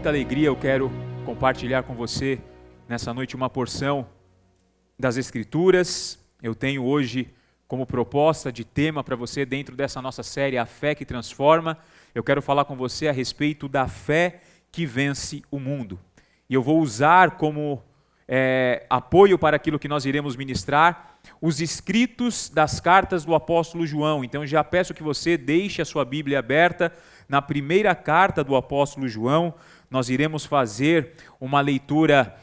muita alegria eu quero compartilhar com você nessa noite uma porção das Escrituras. Eu tenho hoje como proposta de tema para você dentro dessa nossa série A Fé que Transforma. Eu quero falar com você a respeito da fé que vence o mundo. E eu vou usar como apoio para aquilo que nós iremos ministrar os escritos das cartas do apóstolo João. Então já peço que você deixe a sua Bíblia aberta na primeira carta do apóstolo João. Nós iremos fazer uma leitura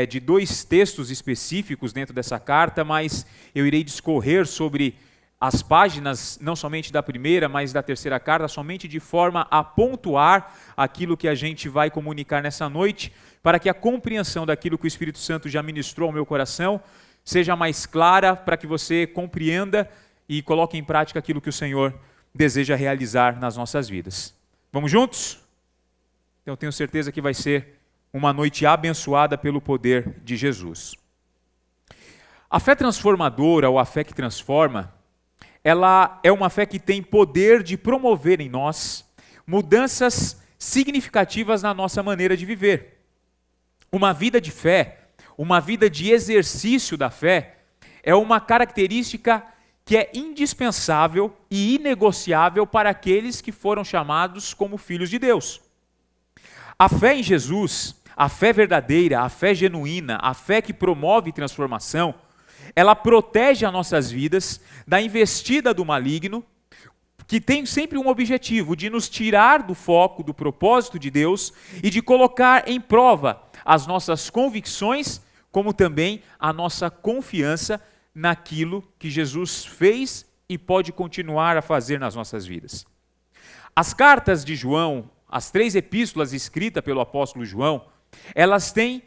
de dois textos específicos dentro dessa carta, mas eu irei discorrer sobre as páginas, não somente da primeira, mas da terceira carta, somente de forma a pontuar aquilo que a gente vai comunicar nessa noite, para que a compreensão daquilo que o Espírito Santo já ministrou ao meu coração seja mais clara, para que você compreenda e coloque em prática aquilo que o Senhor deseja realizar nas nossas vidas. Vamos juntos? Então eu tenho certeza que vai ser uma noite abençoada pelo poder de Jesus. A fé transformadora, ou a fé que transforma, ela é uma fé que tem poder de promover em nós mudanças significativas na nossa maneira de viver. Uma vida de fé, uma vida de exercício da fé, é uma característica que é indispensável e inegociável para aqueles que foram chamados como filhos de Deus. A fé em Jesus, a fé verdadeira, a fé genuína, a fé que promove transformação, ela protege as nossas vidas da investida do maligno, que tem sempre um objetivo de nos tirar do foco, do propósito de Deus e de colocar em prova as nossas convicções, como também a nossa confiança naquilo que Jesus fez e pode continuar a fazer nas nossas vidas. As cartas de João, as 3 epístolas escritas pelo apóstolo João, elas têm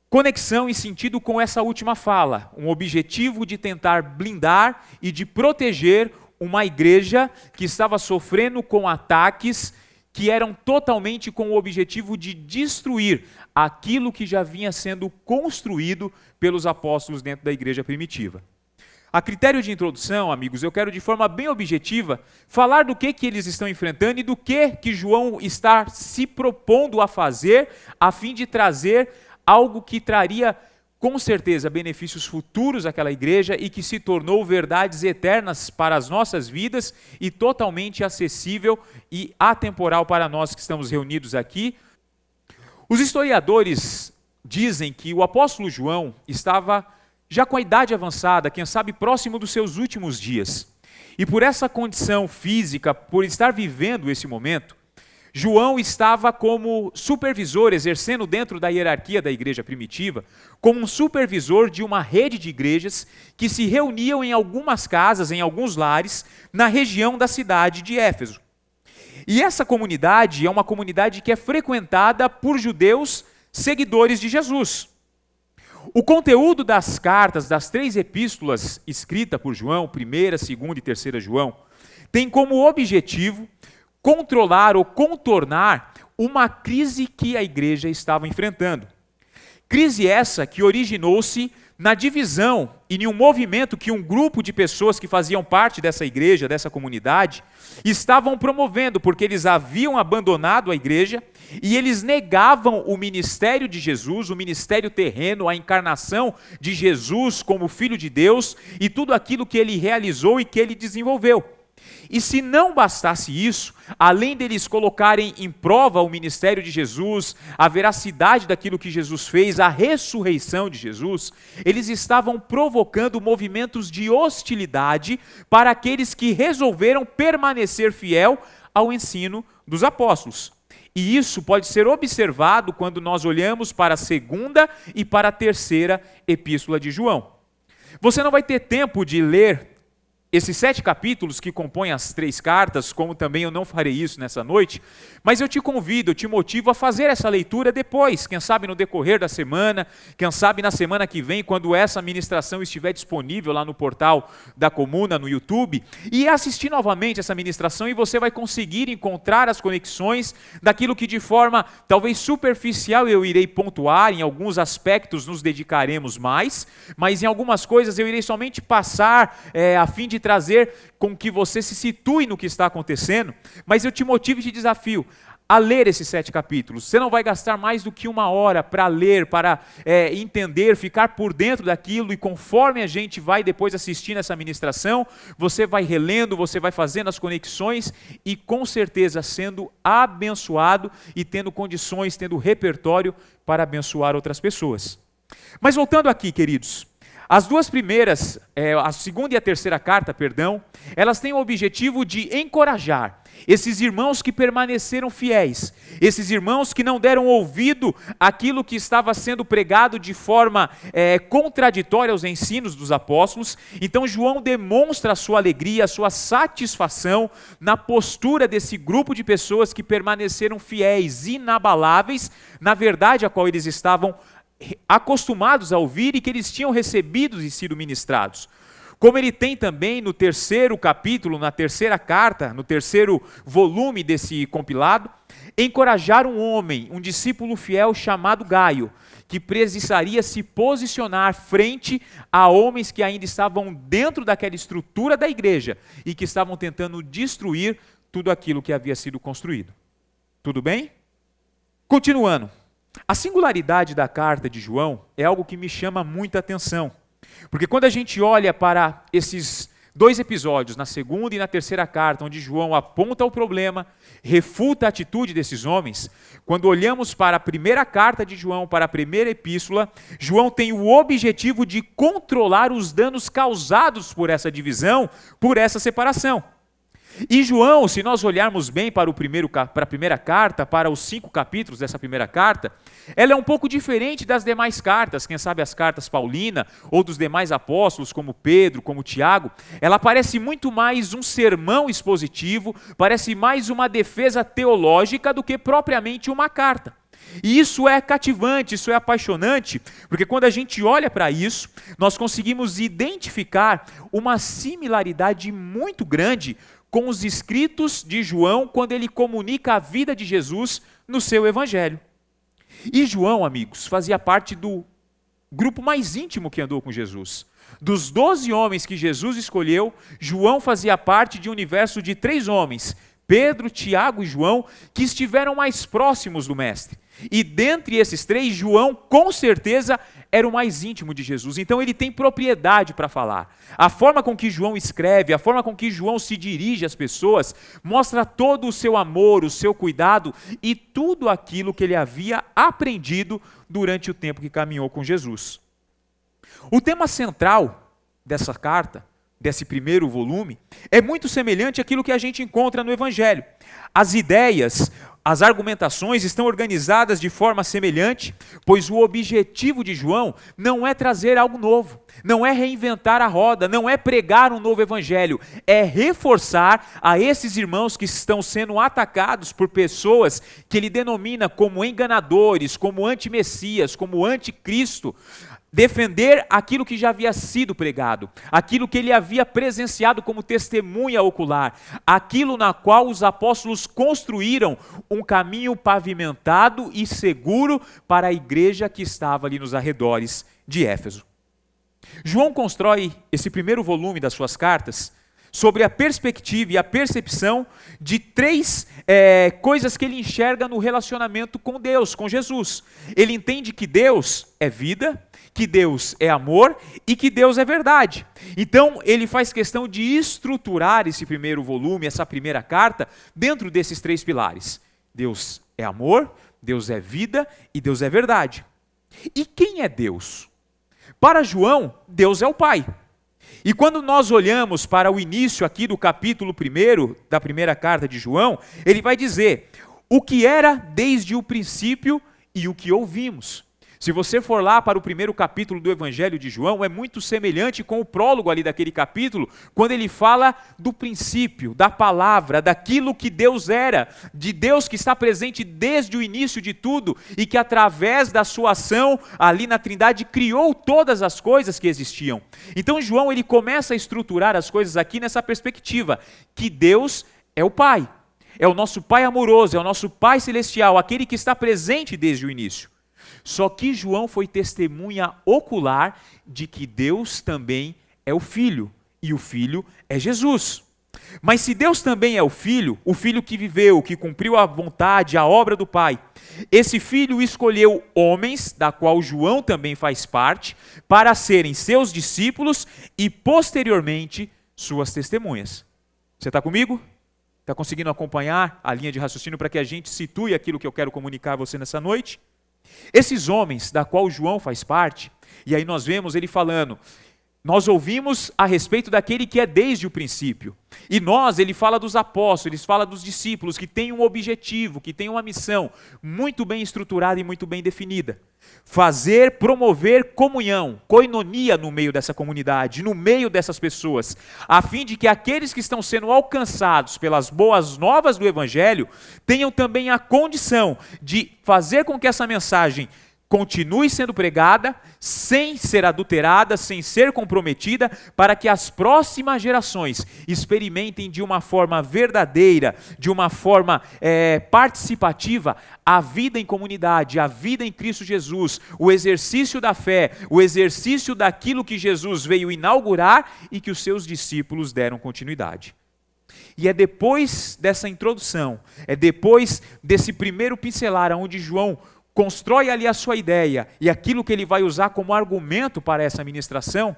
conexão e sentido com essa última fala, um objetivo de tentar blindar e de proteger uma igreja que estava sofrendo com ataques que eram totalmente com o objetivo de destruir aquilo que já vinha sendo construído pelos apóstolos dentro da igreja primitiva. A critério de introdução, amigos, eu quero de forma bem objetiva falar do que eles estão enfrentando e do que João está se propondo a fazer a fim de trazer algo que traria com certeza benefícios futuros àquela igreja e que se tornou verdades eternas para as nossas vidas e totalmente acessível e atemporal para nós que estamos reunidos aqui. Os historiadores dizem que o apóstolo João estava já com a idade avançada, quem sabe próximo dos seus últimos dias. E por essa condição física, por estar vivendo esse momento, João estava como supervisor, exercendo dentro da hierarquia da igreja primitiva, como um supervisor de uma rede de igrejas que se reuniam em algumas casas, em alguns lares, na região da cidade de Éfeso. E essa comunidade é uma comunidade que é frequentada por judeus seguidores de Jesus. O conteúdo das cartas, das 3 epístolas escritas por João, 1ª, 2ª e 3ª João, tem como objetivo controlar ou contornar uma crise que a igreja estava enfrentando. Crise essa que originou-se na divisão e em um movimento que um grupo de pessoas que faziam parte dessa igreja, dessa comunidade, estavam promovendo, porque eles haviam abandonado a igreja e eles negavam o ministério de Jesus, o ministério terreno, a encarnação de Jesus como Filho de Deus e tudo aquilo que ele realizou e que ele desenvolveu. E se não bastasse isso, além deles colocarem em prova o ministério de Jesus, a veracidade daquilo que Jesus fez, a ressurreição de Jesus, eles estavam provocando movimentos de hostilidade para aqueles que resolveram permanecer fiel ao ensino dos apóstolos. E isso pode ser observado quando nós olhamos para a 2ª e para a 3ª epístola de João. Você não vai ter tempo de ler esses 7 capítulos que compõem as 3 cartas, como também eu não farei isso nessa noite, mas eu te convido, eu te motivo a fazer essa leitura depois, quem sabe no decorrer da semana, quem sabe na semana que vem, quando essa ministração estiver disponível lá no portal da Comuna, no YouTube, e assistir novamente essa ministração e você vai conseguir encontrar as conexões daquilo que de forma talvez superficial eu irei pontuar, em alguns aspectos nos dedicaremos mais, mas em algumas coisas eu irei somente passar a fim de trazer com que você se situe no que está acontecendo, mas eu te motivo e te desafio a ler esses 7 capítulos. Você não vai gastar mais do que 1 hora para ler, para entender, ficar por dentro daquilo, e conforme a gente vai depois assistindo essa ministração, você vai relendo, você vai fazendo as conexões e com certeza sendo abençoado e tendo condições, tendo repertório para abençoar outras pessoas. Mas voltando aqui, queridos, as duas primeiras, a segunda e a terceira carta, elas têm o objetivo de encorajar esses irmãos que permaneceram fiéis, esses irmãos que não deram ouvido àquilo que estava sendo pregado de forma contraditória aos ensinos dos apóstolos. Então João demonstra a sua alegria, a sua satisfação na postura desse grupo de pessoas que permaneceram fiéis, inabaláveis, na verdade a qual eles estavam acostumados a ouvir e que eles tinham recebido e sido ministrados. Como ele tem também no terceiro capítulo, na terceira carta, no terceiro volume desse compilado, encorajar um homem, um discípulo fiel chamado Gaio, que precisaria se posicionar frente a homens que ainda estavam dentro daquela estrutura da igreja e que estavam tentando destruir tudo aquilo que havia sido construído. Tudo bem? Continuando. A singularidade da carta de João é algo que me chama muita atenção, porque quando a gente olha para esses 2 episódios, na segunda e na terceira carta, onde João aponta o problema, refuta a atitude desses homens, quando olhamos para a primeira carta de João, para a primeira epístola, João tem o objetivo de controlar os danos causados por essa divisão, por essa separação. E João, se nós olharmos bem para a primeira carta, para os 5 capítulos dessa primeira carta, ela é um pouco diferente das demais cartas, quem sabe as cartas Paulina, ou dos demais apóstolos, como Pedro, como Tiago. Ela parece muito mais um sermão expositivo, parece mais uma defesa teológica do que propriamente uma carta. E isso é cativante, isso é apaixonante, porque quando a gente olha para isso, nós conseguimos identificar uma similaridade muito grande com os escritos de João, quando ele comunica a vida de Jesus no seu evangelho. E João, amigos, fazia parte do grupo mais íntimo que andou com Jesus. Dos 12 homens que Jesus escolheu, João fazia parte de um universo de 3 homens, Pedro, Tiago e João, que estiveram mais próximos do Mestre. E dentre esses 3, João, com certeza, era o mais íntimo de Jesus. Então ele tem propriedade para falar. A forma com que João escreve, a forma com que João se dirige às pessoas, mostra todo o seu amor, o seu cuidado e tudo aquilo que ele havia aprendido durante o tempo que caminhou com Jesus. O tema central dessa carta, desse primeiro volume, é muito semelhante àquilo que a gente encontra no Evangelho. As ideias, as argumentações estão organizadas de forma semelhante, pois o objetivo de João não é trazer algo novo, não é reinventar a roda, não é pregar um novo evangelho, é reforçar a esses irmãos que estão sendo atacados por pessoas que ele denomina como enganadores, como anti-messias, como anticristo, defender aquilo que já havia sido pregado, aquilo que ele havia presenciado como testemunha ocular, aquilo na qual os apóstolos construíram um caminho pavimentado e seguro para a igreja que estava ali nos arredores de Éfeso. João constrói esse primeiro volume das suas cartas sobre a perspectiva e a percepção de 3 coisas que ele enxerga no relacionamento com Deus, com Jesus. Ele entende que Deus é vida, que Deus é amor e que Deus é verdade. Então ele faz questão de estruturar esse primeiro volume, essa primeira carta, dentro desses 3 pilares. Deus é amor, Deus é vida e Deus é verdade. E quem é Deus? Para João, Deus é o Pai. E quando nós olhamos para o início aqui do capítulo 1 da primeira carta de João, ele vai dizer o que era desde o princípio e o que ouvimos. Se você for lá para o primeiro capítulo do Evangelho de João, é muito semelhante com o prólogo ali daquele capítulo, quando ele fala do princípio, da palavra, daquilo que Deus era, de Deus que está presente desde o início de tudo e que através da sua ação ali na Trindade criou todas as coisas que existiam. Então João ele começa a estruturar as coisas aqui nessa perspectiva, que Deus é o Pai, é o nosso Pai amoroso, é o nosso Pai celestial, aquele que está presente desde o início. Só que João foi testemunha ocular de que Deus também é o Filho, e o Filho é Jesus. Mas se Deus também é o Filho que viveu, que cumpriu a vontade, a obra do Pai, esse Filho escolheu homens, da qual João também faz parte, para serem seus discípulos e, posteriormente, suas testemunhas. Você está comigo? Está conseguindo acompanhar a linha de raciocínio para que a gente situe aquilo que eu quero comunicar a você nessa noite? Esses homens, da qual João faz parte, e aí nós vemos ele falando, nós ouvimos a respeito daquele que é desde o princípio. E ele fala dos apóstolos, ele fala dos discípulos, que têm um objetivo, que têm uma missão muito bem estruturada e muito bem definida. Promover comunhão, koinonia no meio dessa comunidade, no meio dessas pessoas, a fim de que aqueles que estão sendo alcançados pelas boas novas do Evangelho, tenham também a condição de fazer com que essa mensagem continue sendo pregada, sem ser adulterada, sem ser comprometida, para que as próximas gerações experimentem de uma forma verdadeira, de uma forma participativa, a vida em comunidade, a vida em Cristo Jesus, o exercício da fé, o exercício daquilo que Jesus veio inaugurar e que os seus discípulos deram continuidade. E é depois dessa introdução, é depois desse primeiro pincelar, onde João constrói ali a sua ideia e aquilo que ele vai usar como argumento para essa ministração,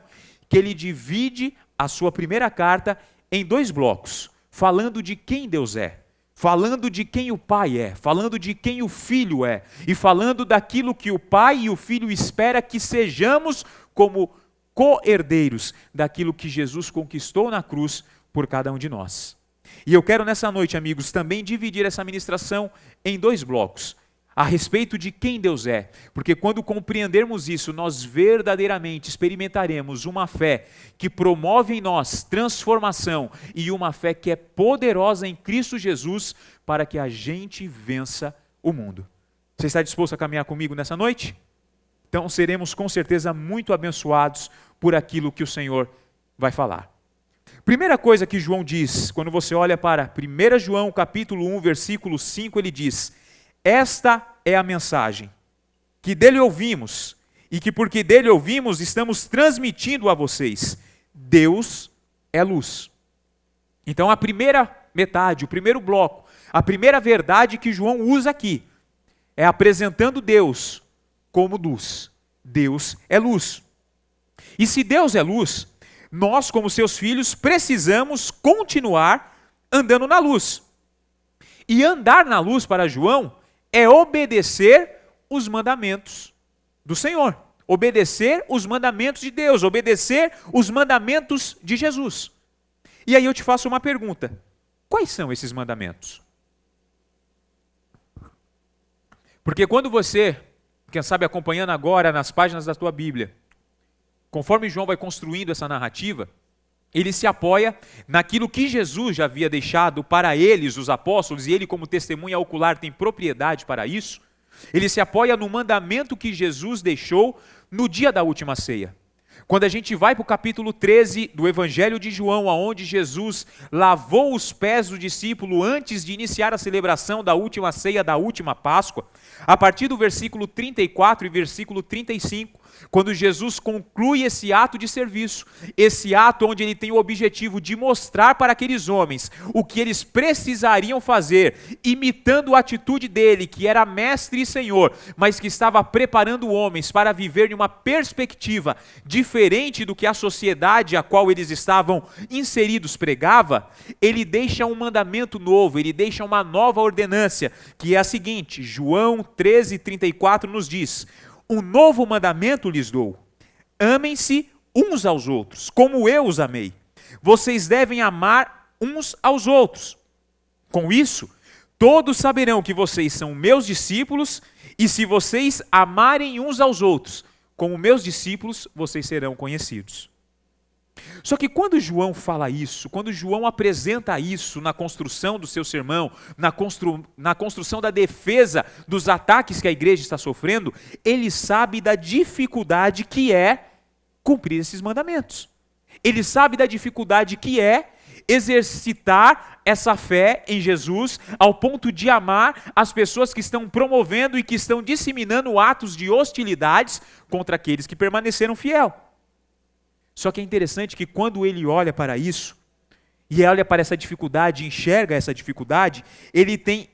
que ele divide a sua primeira carta em 2 blocos, falando de quem Deus é, falando de quem o Pai é, falando de quem o Filho é, e falando daquilo que o Pai e o Filho espera que sejamos como co-herdeiros daquilo que Jesus conquistou na cruz por cada um de nós. E eu quero nessa noite, amigos, também dividir essa ministração em 2 blocos, a respeito de quem Deus é, porque quando compreendermos isso, nós verdadeiramente experimentaremos uma fé que promove em nós transformação e uma fé que é poderosa em Cristo Jesus para que a gente vença o mundo. Você está disposto a caminhar comigo nessa noite? Então seremos com certeza muito abençoados por aquilo que o Senhor vai falar. Primeira coisa que João diz, quando você olha para 1 João capítulo 1, versículo 5, ele diz: esta é a mensagem que dele ouvimos e que porque dele ouvimos estamos transmitindo a vocês. Deus é luz. Então a primeira metade, o primeiro bloco, a primeira verdade que João usa aqui é apresentando Deus como luz. Deus é luz. E se Deus é luz, nós como seus filhos precisamos continuar andando na luz. E andar na luz para João é obedecer os mandamentos do Senhor, obedecer os mandamentos de Deus, obedecer os mandamentos de Jesus. E aí eu te faço uma pergunta: quais são esses mandamentos? Porque quando você, quem sabe acompanhando agora nas páginas da tua Bíblia, conforme João vai construindo essa narrativa, ele se apoia naquilo que Jesus já havia deixado para eles, os apóstolos, e ele como testemunha ocular tem propriedade para isso. Ele se apoia no mandamento que Jesus deixou no dia da última ceia. Quando a gente vai para o capítulo 13 do Evangelho de João, onde Jesus lavou os pés do discípulo antes de iniciar a celebração da última ceia, da última Páscoa, a partir do versículo 34 e versículo 35, quando Jesus conclui esse ato de serviço, esse ato onde ele tem o objetivo de mostrar para aqueles homens o que eles precisariam fazer, imitando a atitude dele, que era mestre e senhor, mas que estava preparando homens para viver em uma perspectiva diferente do que a sociedade a qual eles estavam inseridos pregava, ele deixa um mandamento novo, ele deixa uma nova ordenância, que é a seguinte: João 13:34 nos diz: um novo mandamento lhes dou, amem-se uns aos outros, como eu os amei. Vocês devem amar uns aos outros. Com isso, todos saberão que vocês são meus discípulos, e se vocês amarem uns aos outros, como meus discípulos, vocês serão conhecidos. Só que quando João fala isso, quando João apresenta isso na construção do seu sermão, na construção da defesa dos ataques que a igreja está sofrendo, ele sabe da dificuldade que é cumprir esses mandamentos. Ele sabe da dificuldade que é exercitar essa fé em Jesus ao ponto de amar as pessoas que estão promovendo e que estão disseminando atos de hostilidades contra aqueles que permaneceram fiel. Só que é interessante que quando ele olha para isso, e olha para essa dificuldade, enxerga essa dificuldade, ele tem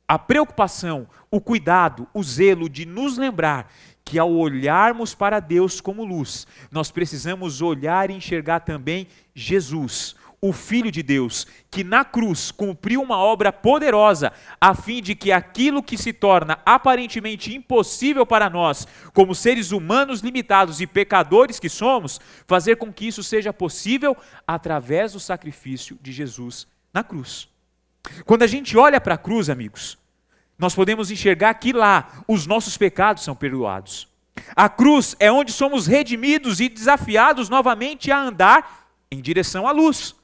a preocupação, o cuidado, o zelo de nos lembrar que ao olharmos para Deus como luz, nós precisamos olhar e enxergar também Jesus, o Filho de Deus, que na cruz cumpriu uma obra poderosa, a fim de que aquilo que se torna aparentemente impossível para nós, como seres humanos limitados e pecadores que somos, fazer com que isso seja possível através do sacrifício de Jesus na cruz. Quando a gente olha para a cruz, amigos, nós podemos enxergar que lá os nossos pecados são perdoados. A cruz é onde somos redimidos e desafiados novamente a andar em direção à luz.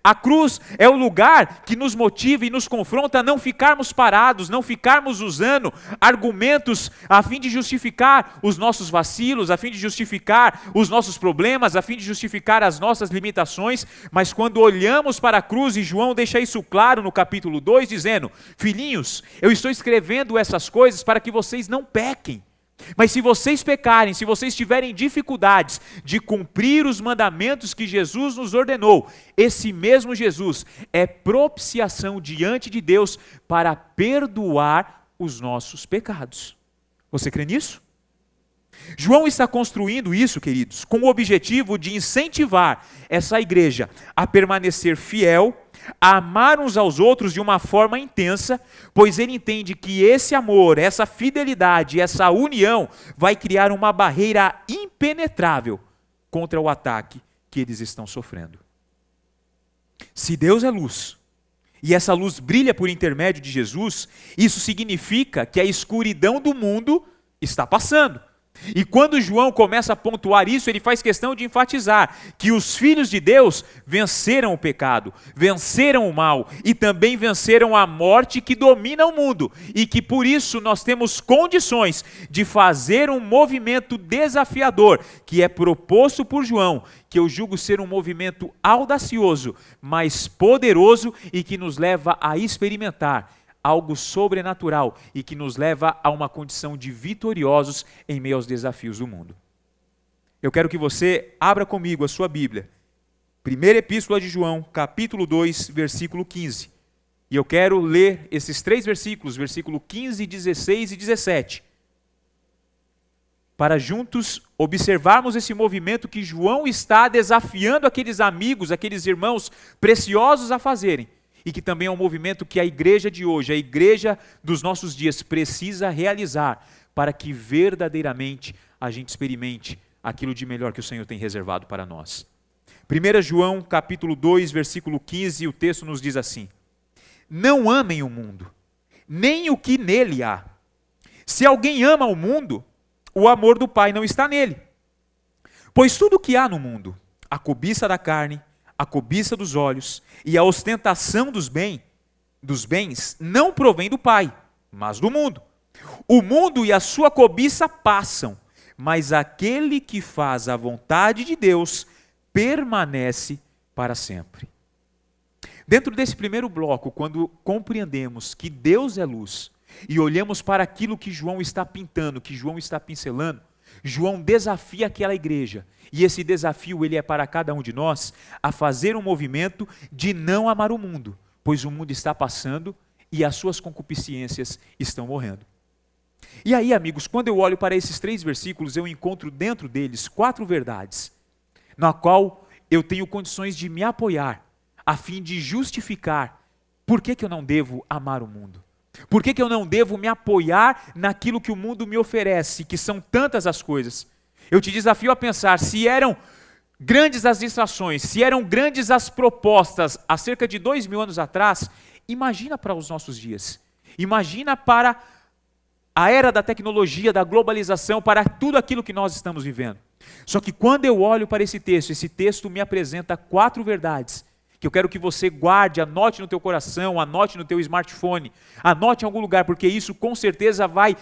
A cruz é o lugar que nos motiva e nos confronta a não ficarmos parados, não ficarmos usando argumentos a fim de justificar os nossos vacilos, a fim de justificar os nossos problemas, a fim de justificar as nossas limitações, mas quando olhamos para a cruz, e João deixa isso claro no capítulo 2, dizendo: filhinhos, eu estou escrevendo essas coisas para que vocês não pequem. Mas se vocês pecarem, se vocês tiverem dificuldades de cumprir os mandamentos que Jesus nos ordenou, esse mesmo Jesus é propiciação diante de Deus para perdoar os nossos pecados. Você crê nisso? João está construindo isso, queridos, com o objetivo de incentivar essa igreja a permanecer fiel, a amar uns aos outros de uma forma intensa, pois ele entende que esse amor, essa fidelidade, essa união vai criar uma barreira impenetrável contra o ataque que eles estão sofrendo. Se Deus é luz, e essa luz brilha por intermédio de Jesus, isso significa que a escuridão do mundo está passando. E quando João começa a pontuar isso, ele faz questão de enfatizar que os filhos de Deus venceram o pecado, venceram o mal e também venceram a morte que domina o mundo, e que por isso nós temos condições de fazer um movimento desafiador, que é proposto por João, que eu julgo ser um movimento audacioso, mas poderoso e que nos leva a experimentar algo sobrenatural e que nos leva a uma condição de vitoriosos em meio aos desafios do mundo. Eu quero que você abra comigo a sua Bíblia. Primeira Epístola de João, capítulo 2, versículo 15. E eu quero ler esses 3 versículos, versículo 15, 16 e 17. Para juntos observarmos esse movimento que João está desafiando aqueles amigos, aqueles irmãos preciosos a fazerem. E que também é um movimento que a igreja de hoje, a igreja dos nossos dias, precisa realizar para que verdadeiramente a gente experimente aquilo de melhor que o Senhor tem reservado para nós. 1 João capítulo 2, versículo 15, o texto nos diz assim: não amem o mundo, nem o que nele há. Se alguém ama o mundo, o amor do Pai não está nele. Pois tudo o que há no mundo, a cobiça da carne, a cobiça dos olhos e a ostentação dos bens não provém do Pai, mas do mundo. O mundo e a sua cobiça passam, mas aquele que faz a vontade de Deus permanece para sempre. Dentro desse primeiro bloco, quando compreendemos que Deus é luz e olhamos para aquilo que João está pintando, que João está pincelando, João desafia aquela igreja, e esse desafio ele é para cada um de nós, a fazer um movimento de não amar o mundo, pois o mundo está passando e as suas concupiscências estão morrendo. E aí, amigos, quando eu olho para esses 3 versículos, eu encontro dentro deles 4 verdades, na qual eu tenho condições de me apoiar, a fim de justificar por que eu não devo amar o mundo. Por que eu não devo me apoiar naquilo que o mundo me oferece, que são tantas as coisas? Eu te desafio a pensar, se eram grandes as distrações, se eram grandes as propostas há cerca de 2000 anos atrás, imagina para os nossos dias. Imagina para a era da tecnologia, da globalização, para tudo aquilo que nós estamos vivendo. Só que quando eu olho para esse texto me apresenta 4 verdades, que eu quero que você guarde, anote no teu coração, anote no teu smartphone, anote em algum lugar, porque isso com certeza vai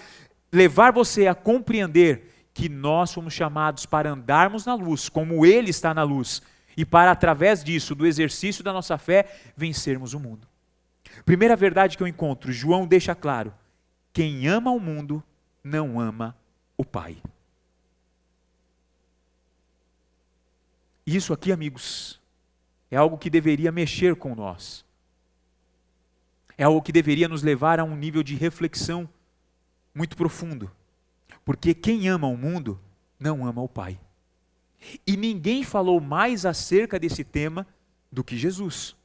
levar você a compreender que nós fomos chamados para andarmos na luz, como Ele está na luz, e para, através disso, do exercício da nossa fé, vencermos o mundo. Primeira verdade que eu encontro, João deixa claro: quem ama o mundo não ama o Pai. Isso aqui, amigos, é algo que deveria mexer com nós. É algo que deveria nos levar a um nível de reflexão muito profundo. Porque quem ama o mundo, não ama o Pai. E ninguém falou mais acerca desse tema do que Jesus.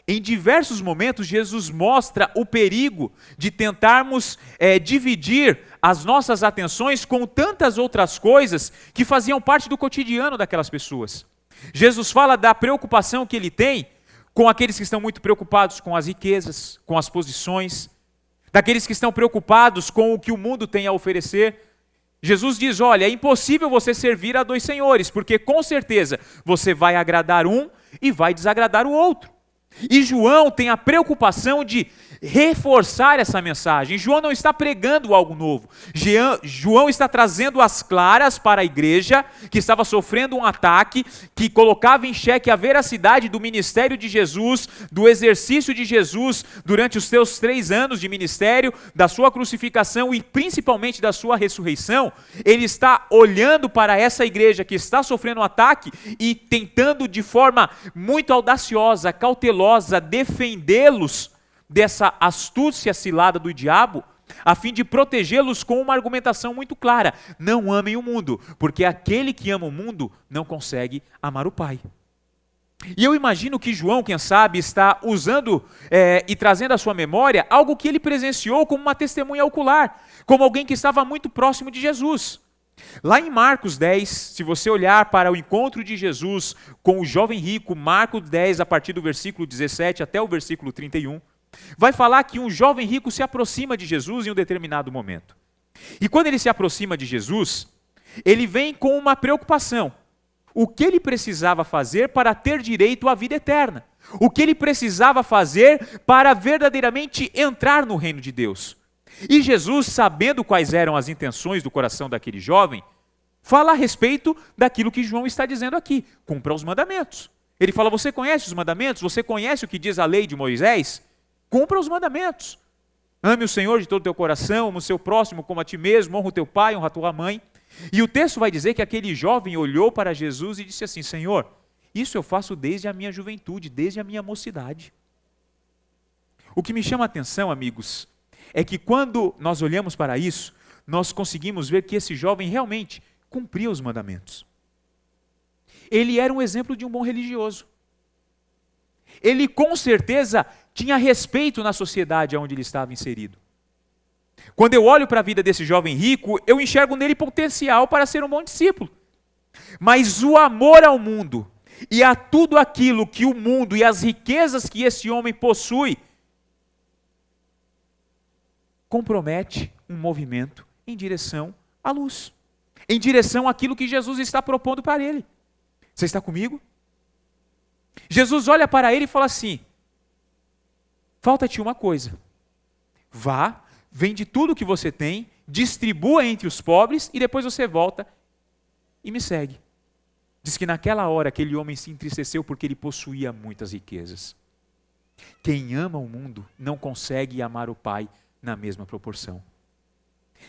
Em diversos momentos, Jesus mostra o perigo de tentarmos dividir as nossas atenções com tantas outras coisas que faziam parte do cotidiano daquelas pessoas. Jesus fala da preocupação que ele tem com aqueles que estão muito preocupados com as riquezas, com as posições, daqueles que estão preocupados com o que o mundo tem a oferecer. Jesus diz, olha, é impossível você servir a dois senhores, porque com certeza você vai agradar um e vai desagradar o outro. E João tem a preocupação de reforçar essa mensagem. João não está pregando algo novo. João está trazendo as claras para a igreja que estava sofrendo um ataque que colocava em xeque a veracidade do ministério de Jesus, do exercício de Jesus durante os seus 3 anos de ministério, da sua crucificação e principalmente da sua ressurreição. Ele está olhando para essa igreja que está sofrendo um ataque e tentando de forma muito audaciosa, cautelosa, defendê-los dessa astúcia cilada do diabo, a fim de protegê-los com uma argumentação muito clara: não amem o mundo, porque aquele que ama o mundo não consegue amar o Pai. E eu imagino que João, quem sabe, está usando e trazendo à sua memória algo que ele presenciou como uma testemunha ocular, como alguém que estava muito próximo de Jesus. Lá em Marcos 10, se você olhar para o encontro de Jesus com o jovem rico, Marcos 10, a partir do versículo 17 até o versículo 31, vai falar que um jovem rico se aproxima de Jesus em um determinado momento. E quando ele se aproxima de Jesus, ele vem com uma preocupação. O que ele precisava fazer para ter direito à vida eterna? O que ele precisava fazer para verdadeiramente entrar no reino de Deus? E Jesus, sabendo quais eram as intenções do coração daquele jovem, fala a respeito daquilo que João está dizendo aqui: cumpra os mandamentos. Ele fala: você conhece os mandamentos? Você conhece o que diz a lei de Moisés? Cumpra os mandamentos. Ame o Senhor de todo o teu coração, ame o seu próximo como a ti mesmo, honra o teu pai, honra a tua mãe. E o texto vai dizer que aquele jovem olhou para Jesus e disse assim: Senhor, isso eu faço desde a minha juventude, desde a minha mocidade. O que me chama a atenção, amigos, é que quando nós olhamos para isso, nós conseguimos ver que esse jovem realmente cumpria os mandamentos. Ele era um exemplo de um bom religioso. Ele com certeza tinha respeito na sociedade onde ele estava inserido. Quando eu olho para a vida desse jovem rico, eu enxergo nele potencial para ser um bom discípulo. Mas o amor ao mundo e a tudo aquilo que o mundo e as riquezas que esse homem possui compromete um movimento em direção à luz, em direção àquilo que Jesus está propondo para ele. Você está comigo? Jesus olha para ele e fala assim: falta-te uma coisa. Vá, vende tudo o que você tem, distribua entre os pobres e depois você volta e me segue. Diz que naquela hora aquele homem se entristeceu porque ele possuía muitas riquezas. Quem ama o mundo não consegue amar o Pai na mesma proporção.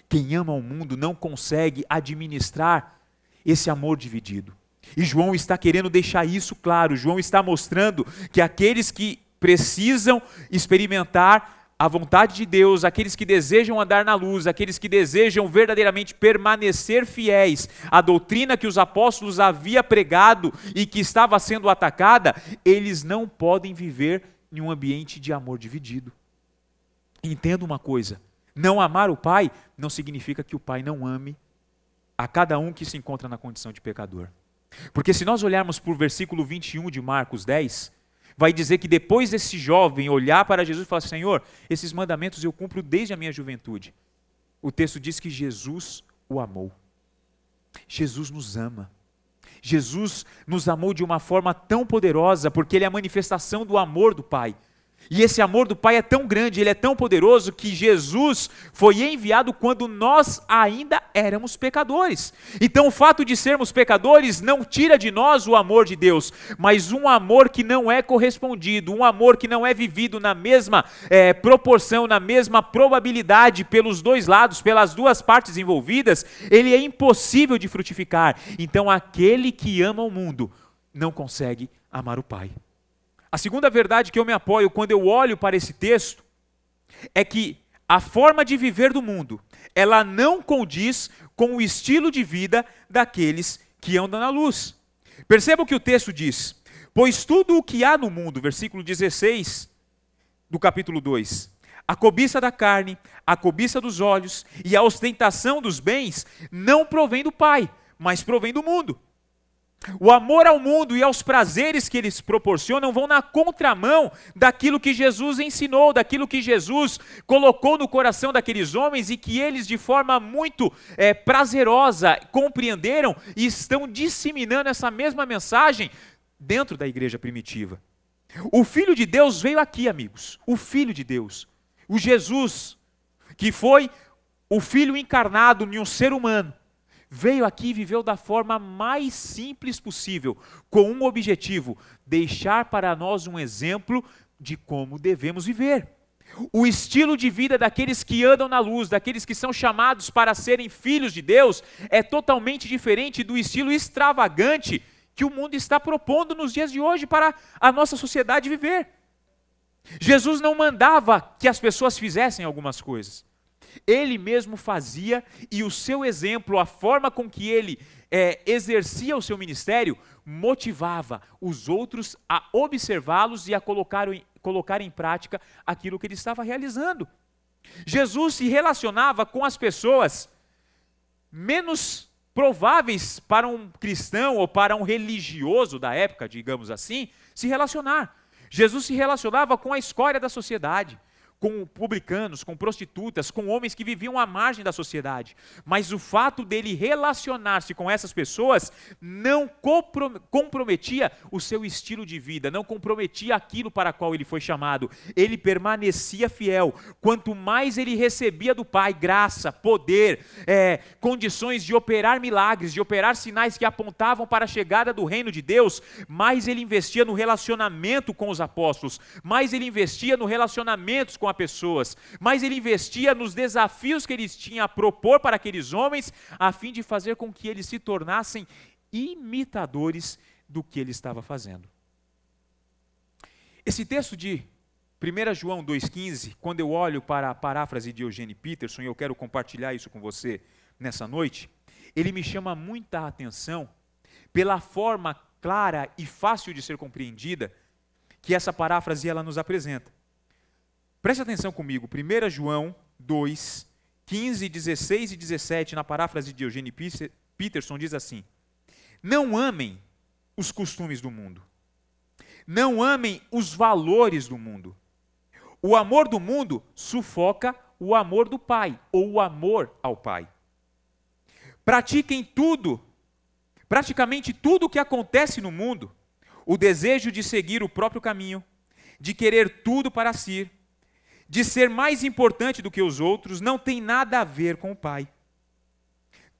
Quem ama o mundo não consegue administrar esse amor dividido. E João está querendo deixar isso claro. João está mostrando que aqueles que precisam experimentar a vontade de Deus, aqueles que desejam andar na luz, aqueles que desejam verdadeiramente permanecer fiéis à doutrina que os apóstolos haviam pregado e que estava sendo atacada, eles não podem viver em um ambiente de amor dividido. Entenda uma coisa: não amar o Pai não significa que o Pai não ame a cada um que se encontra na condição de pecador. Porque se nós olharmos para o versículo 21 de Marcos 10, vai dizer que depois desse jovem olhar para Jesus e falar: Senhor, esses mandamentos eu cumpro desde a minha juventude. O texto diz que Jesus o amou. Jesus nos ama. Jesus nos amou de uma forma tão poderosa, porque Ele é a manifestação do amor do Pai. E esse amor do Pai é tão grande, Ele é tão poderoso, que Jesus foi enviado quando nós ainda éramos pecadores. Então o fato de sermos pecadores não tira de nós o amor de Deus, mas um amor que não é correspondido, um amor que não é vivido na mesma proporção, na mesma probabilidade pelos dois lados, pelas duas partes envolvidas, ele é impossível de frutificar. Então aquele que ama o mundo não consegue amar o Pai. A segunda verdade que eu me apoio quando eu olho para esse texto é que a forma de viver do mundo, ela não condiz com o estilo de vida daqueles que andam na luz. Perceba o que o texto diz: pois tudo o que há no mundo, versículo 16 do capítulo 2, a cobiça da carne, a cobiça dos olhos e a ostentação dos bens, não provém do Pai, mas provém do mundo. O amor ao mundo e aos prazeres que eles proporcionam vão na contramão daquilo que Jesus ensinou, daquilo que Jesus colocou no coração daqueles homens e que eles de forma muito prazerosa compreenderam e estão disseminando essa mesma mensagem dentro da igreja primitiva. O Filho de Deus veio aqui, amigos, o Filho de Deus, o Jesus, que foi o Filho encarnado em um ser humano, veio aqui e viveu da forma mais simples possível, com um objetivo: deixar para nós um exemplo de como devemos viver. O estilo de vida daqueles que andam na luz, daqueles que são chamados para serem filhos de Deus, é totalmente diferente do estilo extravagante que o mundo está propondo nos dias de hoje para a nossa sociedade viver. Jesus não mandava que as pessoas fizessem algumas coisas. Ele mesmo fazia, e o seu exemplo, a forma com que ele exercia o seu ministério, motivava os outros a observá-los e a colocar em prática aquilo que ele estava realizando. Jesus se relacionava com as pessoas menos prováveis para um cristão ou para um religioso da época, digamos assim, se relacionar. Jesus se relacionava com a escória da sociedade, com publicanos, com prostitutas, com homens que viviam à margem da sociedade. Mas o fato dele relacionar-se com essas pessoas não comprometia o seu estilo de vida, não comprometia aquilo para qual ele foi chamado. Ele permanecia fiel. Quanto mais ele recebia do Pai graça, poder, condições de operar milagres, de operar sinais que apontavam para a chegada do reino de Deus, mais ele investia no relacionamento com os apóstolos, mais ele investia no relacionamento com as pessoas, mas ele investia nos desafios que ele tinha a propor para aqueles homens, a fim de fazer com que eles se tornassem imitadores do que ele estava fazendo. Esse texto de 1 João 2,15, quando eu olho para a paráfrase de Eugene Peterson, e eu quero compartilhar isso com você nessa noite, ele me chama muita atenção pela forma clara e fácil de ser compreendida que essa paráfrase ela nos apresenta. Preste atenção comigo, 1 João 2, 15, 16 e 17, na paráfrase de Eugene Peterson, diz assim: não amem os costumes do mundo, não amem os valores do mundo. O amor do mundo sufoca o amor do Pai, ou o amor ao Pai. Pratiquem praticamente tudo o que acontece no mundo, o desejo de seguir o próprio caminho, de querer tudo para si, de ser mais importante do que os outros, não tem nada a ver com o Pai.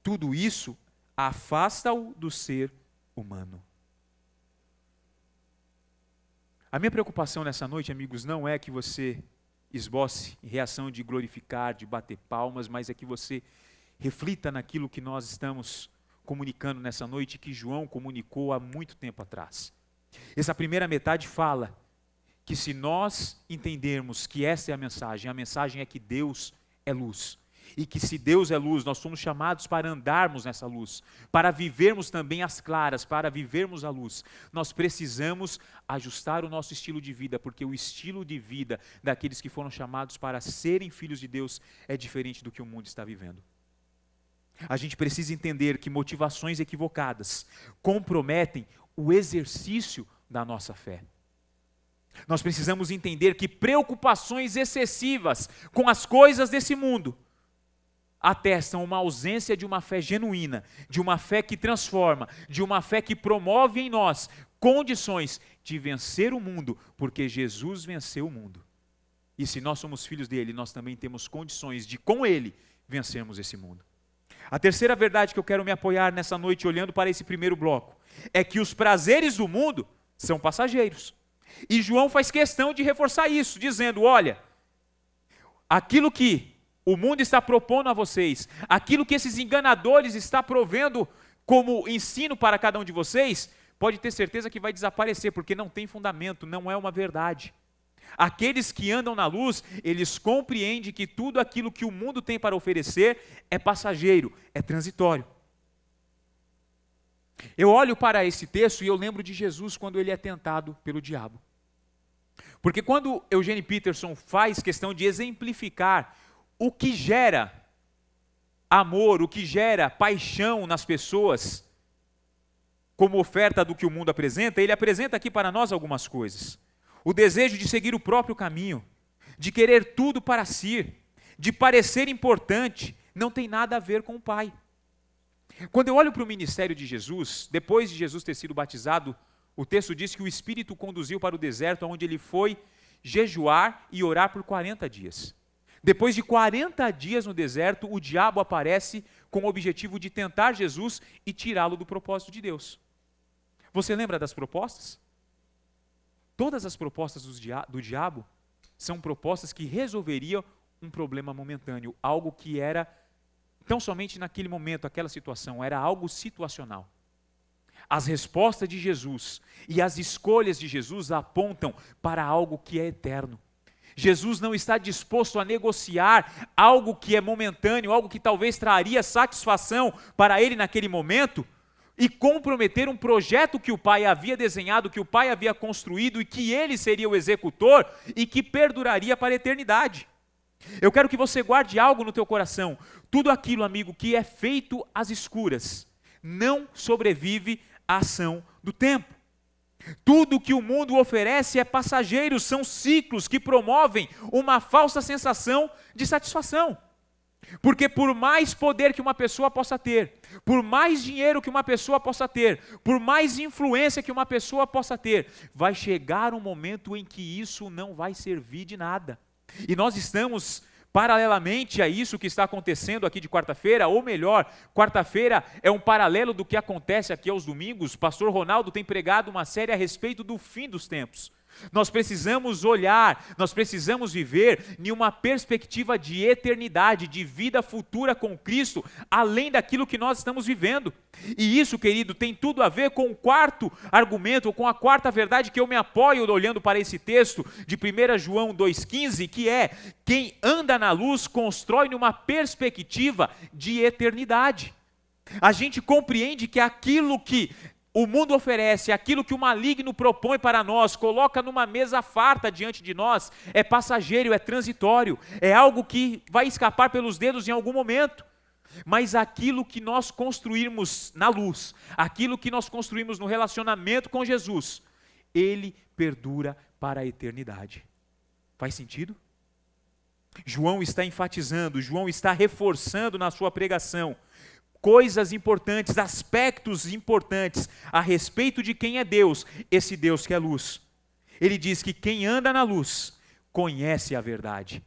Tudo isso afasta-o do ser humano. A minha preocupação nessa noite, amigos, não é que você esboce em reação de glorificar, de bater palmas, mas é que você reflita naquilo que nós estamos comunicando nessa noite, que João comunicou há muito tempo atrás. Essa primeira metade fala que se nós entendermos que essa é a mensagem é que Deus é luz. E que se Deus é luz, nós somos chamados para andarmos nessa luz, para vivermos também as claras, para vivermos a luz. Nós precisamos ajustar o nosso estilo de vida, porque o estilo de vida daqueles que foram chamados para serem filhos de Deus é diferente do que o mundo está vivendo. A gente precisa entender que motivações equivocadas comprometem o exercício da nossa fé. Nós precisamos entender que preocupações excessivas com as coisas desse mundo atestam uma ausência de uma fé genuína, de uma fé que transforma, de uma fé que promove em nós condições de vencer o mundo, porque Jesus venceu o mundo. E se nós somos filhos dele, nós também temos condições de, com ele, vencermos esse mundo. A terceira verdade que eu quero me apoiar nessa noite, olhando para esse primeiro bloco, é que os prazeres do mundo são passageiros. E João faz questão de reforçar isso, dizendo: olha, aquilo que o mundo está propondo a vocês, aquilo que esses enganadores estão provendo como ensino para cada um de vocês, pode ter certeza que vai desaparecer, porque não tem fundamento, não é uma verdade. Aqueles que andam na luz, eles compreendem que tudo aquilo que o mundo tem para oferecer é passageiro, é transitório. Eu olho para esse texto e eu lembro de Jesus quando ele é tentado pelo diabo. Porque quando Eugene Peterson faz questão de exemplificar o que gera amor, o que gera paixão nas pessoas, como oferta do que o mundo apresenta, ele apresenta aqui para nós algumas coisas. O desejo de seguir o próprio caminho, de querer tudo para si, de parecer importante, não tem nada a ver com o Pai. Quando eu olho para o ministério de Jesus, depois de Jesus ter sido batizado, o texto diz que o Espírito o conduziu para o deserto, onde ele foi jejuar e orar por 40 dias. Depois de 40 dias no deserto, o diabo aparece com o objetivo de tentar Jesus e tirá-lo do propósito de Deus. Você lembra das propostas? Todas as propostas do diabo são propostas que resolveriam um problema momentâneo, algo que era tão somente naquele momento, aquela situação, era algo situacional. As respostas de Jesus e as escolhas de Jesus apontam para algo que é eterno. Jesus não está disposto a negociar algo que é momentâneo, algo que talvez traria satisfação para ele naquele momento, e comprometer um projeto que o Pai havia desenhado, que o Pai havia construído e que ele seria o executor e que perduraria para a eternidade. Eu quero que você guarde algo no teu coração. Tudo aquilo, amigo, que é feito às escuras, não sobrevive à ação do tempo. Tudo que o mundo oferece é passageiro, são ciclos que promovem uma falsa sensação de satisfação. Porque por mais poder que uma pessoa possa ter, por mais dinheiro que uma pessoa possa ter, por mais influência que uma pessoa possa ter, vai chegar um momento em que isso não vai servir de nada. E nós estamos, paralelamente a isso que está acontecendo aqui de quarta-feira, ou melhor, quarta-feira é um paralelo do que acontece aqui aos domingos. Pastor Ronaldo tem pregado uma série a respeito do fim dos tempos. Nós precisamos olhar, nós precisamos viver em uma perspectiva de eternidade, de vida futura com Cristo, além daquilo que nós estamos vivendo. E isso, querido, tem tudo a ver com o quarto argumento, com a quarta verdade que eu me apoio olhando para esse texto de 1 João 2,15, que é: quem anda na luz constrói numa perspectiva de eternidade. A gente compreende que aquilo que o mundo oferece, aquilo que o maligno propõe para nós, coloca numa mesa farta diante de nós, é passageiro, é transitório, é algo que vai escapar pelos dedos em algum momento. Mas aquilo que nós construirmos na luz, aquilo que nós construímos no relacionamento com Jesus, ele perdura para a eternidade. Faz sentido? João está enfatizando, João está reforçando na sua pregação coisas importantes, aspectos importantes a respeito de quem é Deus, esse Deus que é luz. Ele diz que quem anda na luz conhece a verdade.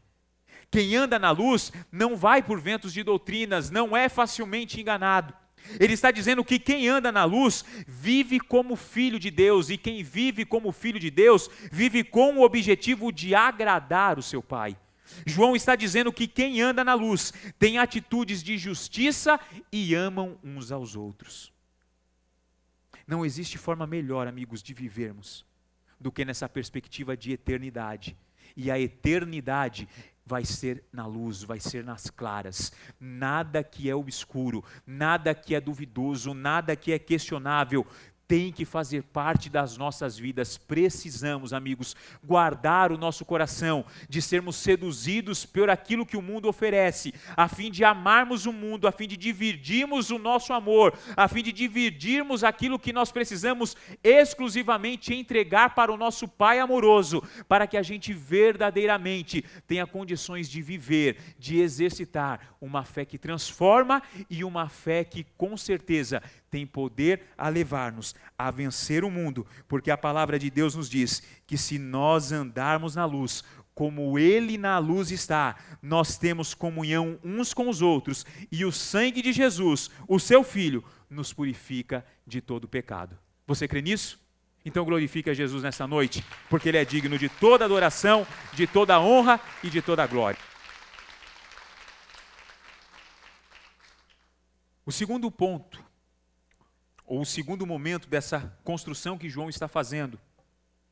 Quem anda na luz não vai por ventos de doutrinas, não é facilmente enganado. Ele está dizendo que quem anda na luz vive como filho de Deus, e quem vive como filho de Deus vive com o objetivo de agradar o seu Pai. João está dizendo que quem anda na luz tem atitudes de justiça e amam uns aos outros. Não existe forma melhor, amigos, de vivermos do que nessa perspectiva de eternidade. E a eternidade vai ser na luz, vai ser nas claras. Nada que é obscuro, nada que é duvidoso, nada que é questionável tem que fazer parte das nossas vidas. Precisamos, amigos, guardar o nosso coração de sermos seduzidos por aquilo que o mundo oferece, a fim de amarmos o mundo, a fim de dividirmos o nosso amor, a fim de dividirmos aquilo que nós precisamos exclusivamente entregar para o nosso Pai amoroso, para que a gente verdadeiramente tenha condições de viver, de exercitar uma fé que transforma e uma fé que com certeza tem poder a levar-nos a vencer o mundo, porque a palavra de Deus nos diz que se nós andarmos na luz, como Ele na luz está, nós temos comunhão uns com os outros, e o sangue de Jesus, o seu Filho, nos purifica de todo pecado. Você crê nisso? Então glorifique a Jesus nessa noite, porque Ele é digno de toda adoração, de toda honra e de toda glória. O segundo ponto, ou o segundo momento dessa construção que João está fazendo,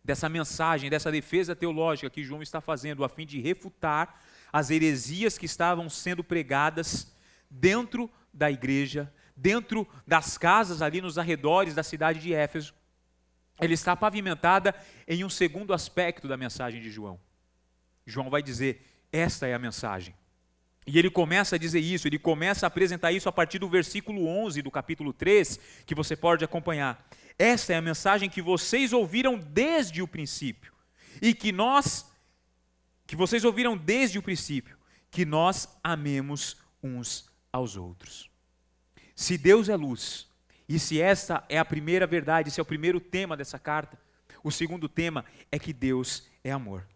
dessa mensagem, dessa defesa teológica que João está fazendo, a fim de refutar as heresias que estavam sendo pregadas dentro da igreja, dentro das casas ali nos arredores da cidade de Éfeso. Ele está pavimentada em um segundo aspecto da mensagem de João. João vai dizer, esta é a mensagem. E ele começa a dizer isso, ele começa a apresentar isso a partir do versículo 11 do capítulo 3, que você pode acompanhar. Esta é a mensagem que vocês ouviram desde o princípio, e que vocês ouviram desde o princípio, que nós amemos uns aos outros. Se Deus é luz, e se esta é a primeira verdade, esse é o primeiro tema dessa carta, o segundo tema é que Deus é amor.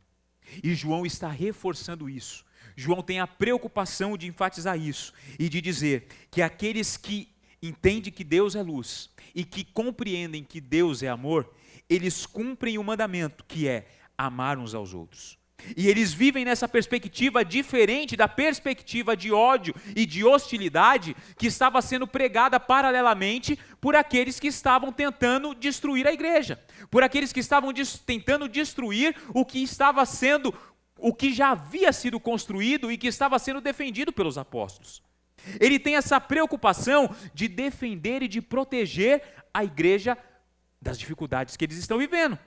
E João está reforçando isso. João tem a preocupação de enfatizar isso e de dizer que aqueles que entendem que Deus é luz e que compreendem que Deus é amor, eles cumprem o mandamento que é amar uns aos outros. E eles vivem nessa perspectiva diferente da perspectiva de ódio e de hostilidade que estava sendo pregada paralelamente por aqueles que estavam tentando destruir a igreja, por aqueles que estavam tentando destruir o que já havia sido construído e que estava sendo defendido pelos apóstolos. Ele tem essa preocupação de defender e de proteger a igreja das dificuldades que eles estão vivendo.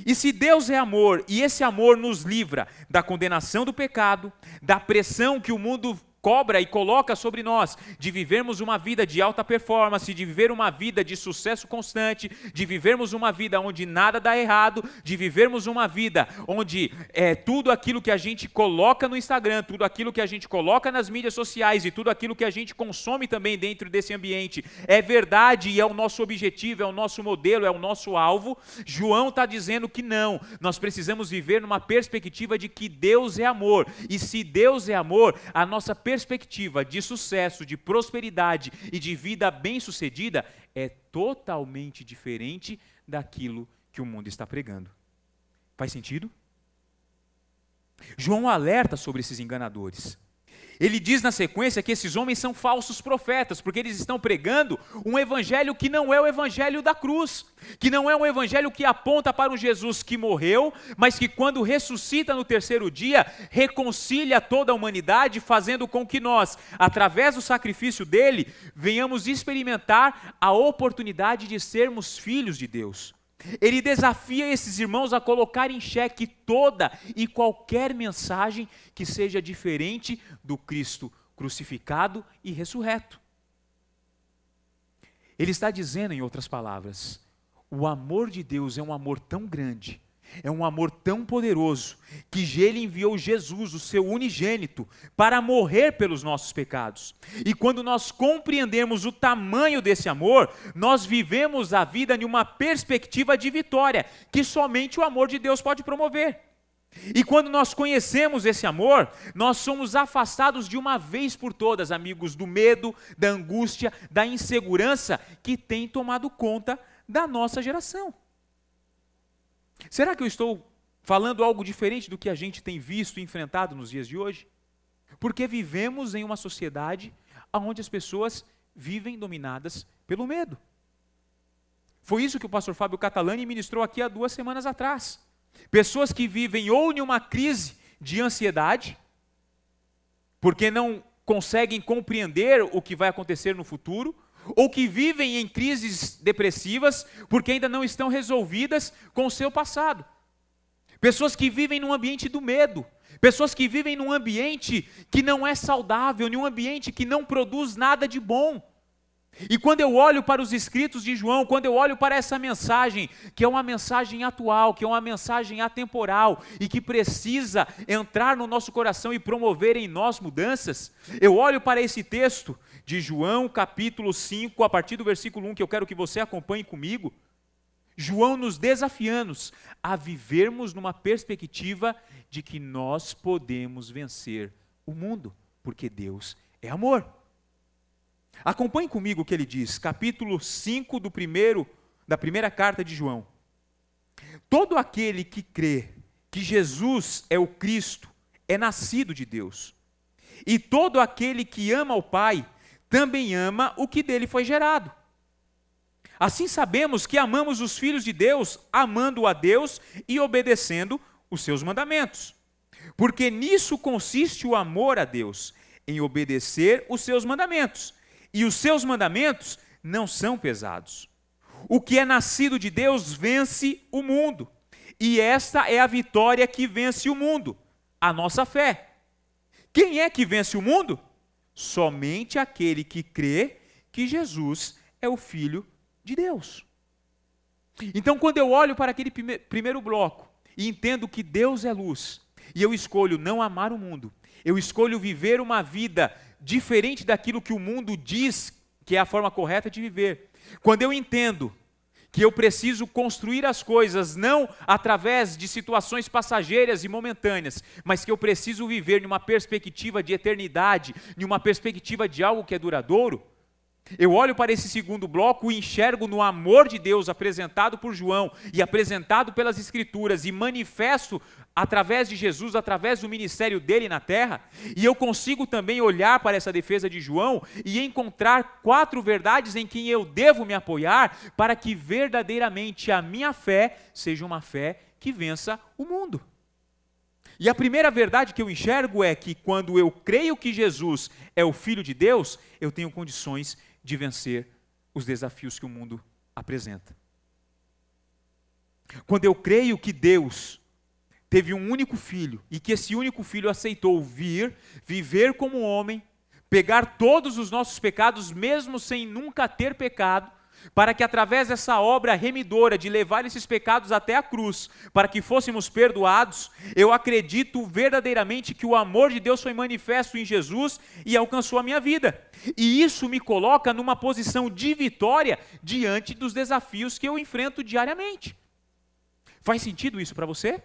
E se Deus é amor, e esse amor nos livra da condenação do pecado, da pressão que o mundo cobra e coloca sobre nós, de vivermos uma vida de alta performance, de viver uma vida de sucesso constante, de vivermos uma vida onde nada dá errado, de vivermos uma vida onde tudo aquilo que a gente coloca no Instagram, tudo aquilo que a gente coloca nas mídias sociais e tudo aquilo que a gente consome também dentro desse ambiente é verdade e é o nosso objetivo, é o nosso modelo, é o nosso alvo. João está dizendo que não, nós precisamos viver numa perspectiva de que Deus é amor, e se Deus é amor, a nossa perspectiva de sucesso, de prosperidade e de vida bem-sucedida é totalmente diferente daquilo que o mundo está pregando. Faz sentido? João alerta sobre esses enganadores. Ele diz na sequência que esses homens são falsos profetas, porque eles estão pregando um evangelho que não é o evangelho da cruz, que não é um evangelho que aponta para um Jesus que morreu, mas que quando ressuscita no terceiro dia, reconcilia toda a humanidade, fazendo com que nós, através do sacrifício dele, venhamos experimentar a oportunidade de sermos filhos de Deus. Ele desafia esses irmãos a colocar em xeque toda e qualquer mensagem que seja diferente do Cristo crucificado e ressurreto. Ele está dizendo, em outras palavras, o amor de Deus é um amor tão grande, é um amor tão poderoso, que ele enviou Jesus, o seu unigênito, para morrer pelos nossos pecados. E quando nós compreendemos o tamanho desse amor, nós vivemos a vida em uma perspectiva de vitória, que somente o amor de Deus pode promover. E quando nós conhecemos esse amor, nós somos afastados de uma vez por todas, amigos, do medo, da angústia, da insegurança que tem tomado conta da nossa geração. Será que eu estou falando algo diferente do que a gente tem visto e enfrentado nos dias de hoje? Porque vivemos em uma sociedade onde as pessoas vivem dominadas pelo medo. Foi isso que o pastor Fábio Catalani ministrou aqui há 2 semanas atrás. Pessoas que vivem ou em uma crise de ansiedade, porque não conseguem compreender o que vai acontecer no futuro, ou que vivem em crises depressivas porque ainda não estão resolvidas com o seu passado. Pessoas que vivem num ambiente do medo, pessoas que vivem num ambiente que não é saudável, num ambiente que não produz nada de bom. E quando eu olho para os escritos de João, quando eu olho para essa mensagem, que é uma mensagem atual, que é uma mensagem atemporal e que precisa entrar no nosso coração e promover em nós mudanças, eu olho para esse texto de João, capítulo 5, a partir do versículo 1, que eu quero que você acompanhe comigo. João nos desafiando a vivermos numa perspectiva de que nós podemos vencer o mundo, porque Deus é amor. Acompanhe comigo o que ele diz, capítulo 5 da primeira carta de João. Todo aquele que crê que Jesus é o Cristo é nascido de Deus. E todo aquele que ama o Pai também ama o que dele foi gerado. Assim sabemos que amamos os filhos de Deus, amando a Deus e obedecendo os seus mandamentos. Porque nisso consiste o amor a Deus, em obedecer os seus mandamentos. E os seus mandamentos não são pesados. O que é nascido de Deus vence o mundo. E esta é a vitória que vence o mundo, a nossa fé. Quem é que vence o mundo? Somente aquele que crê que Jesus é o Filho de Deus. Então, quando eu olho para aquele primeiro bloco e entendo que Deus é luz, e eu escolho não amar o mundo, eu escolho viver uma vida diferente daquilo que o mundo diz que é a forma correta de viver. Quando eu entendo que eu preciso construir as coisas não através de situações passageiras e momentâneas, mas que eu preciso viver numa perspectiva de eternidade, numa perspectiva de algo que é duradouro, eu olho para esse segundo bloco e enxergo no amor de Deus apresentado por João e apresentado pelas Escrituras e manifesto através de Jesus, através do ministério dele na terra, e eu consigo também olhar para essa defesa de João e encontrar 4 verdades em quem eu devo me apoiar para que verdadeiramente a minha fé seja uma fé que vença o mundo. E a primeira verdade que eu enxergo é que quando eu creio que Jesus é o Filho de Deus, eu tenho condições de vencer os desafios que o mundo apresenta. Quando eu creio que Deus teve um único filho e que esse único filho aceitou vir, viver como homem, pegar todos os nossos pecados, mesmo sem nunca ter pecado, para que através dessa obra remidora de levar esses pecados até a cruz, para que fôssemos perdoados, eu acredito verdadeiramente que o amor de Deus foi manifesto em Jesus e alcançou a minha vida. E isso me coloca numa posição de vitória diante dos desafios que eu enfrento diariamente. Faz sentido isso para você?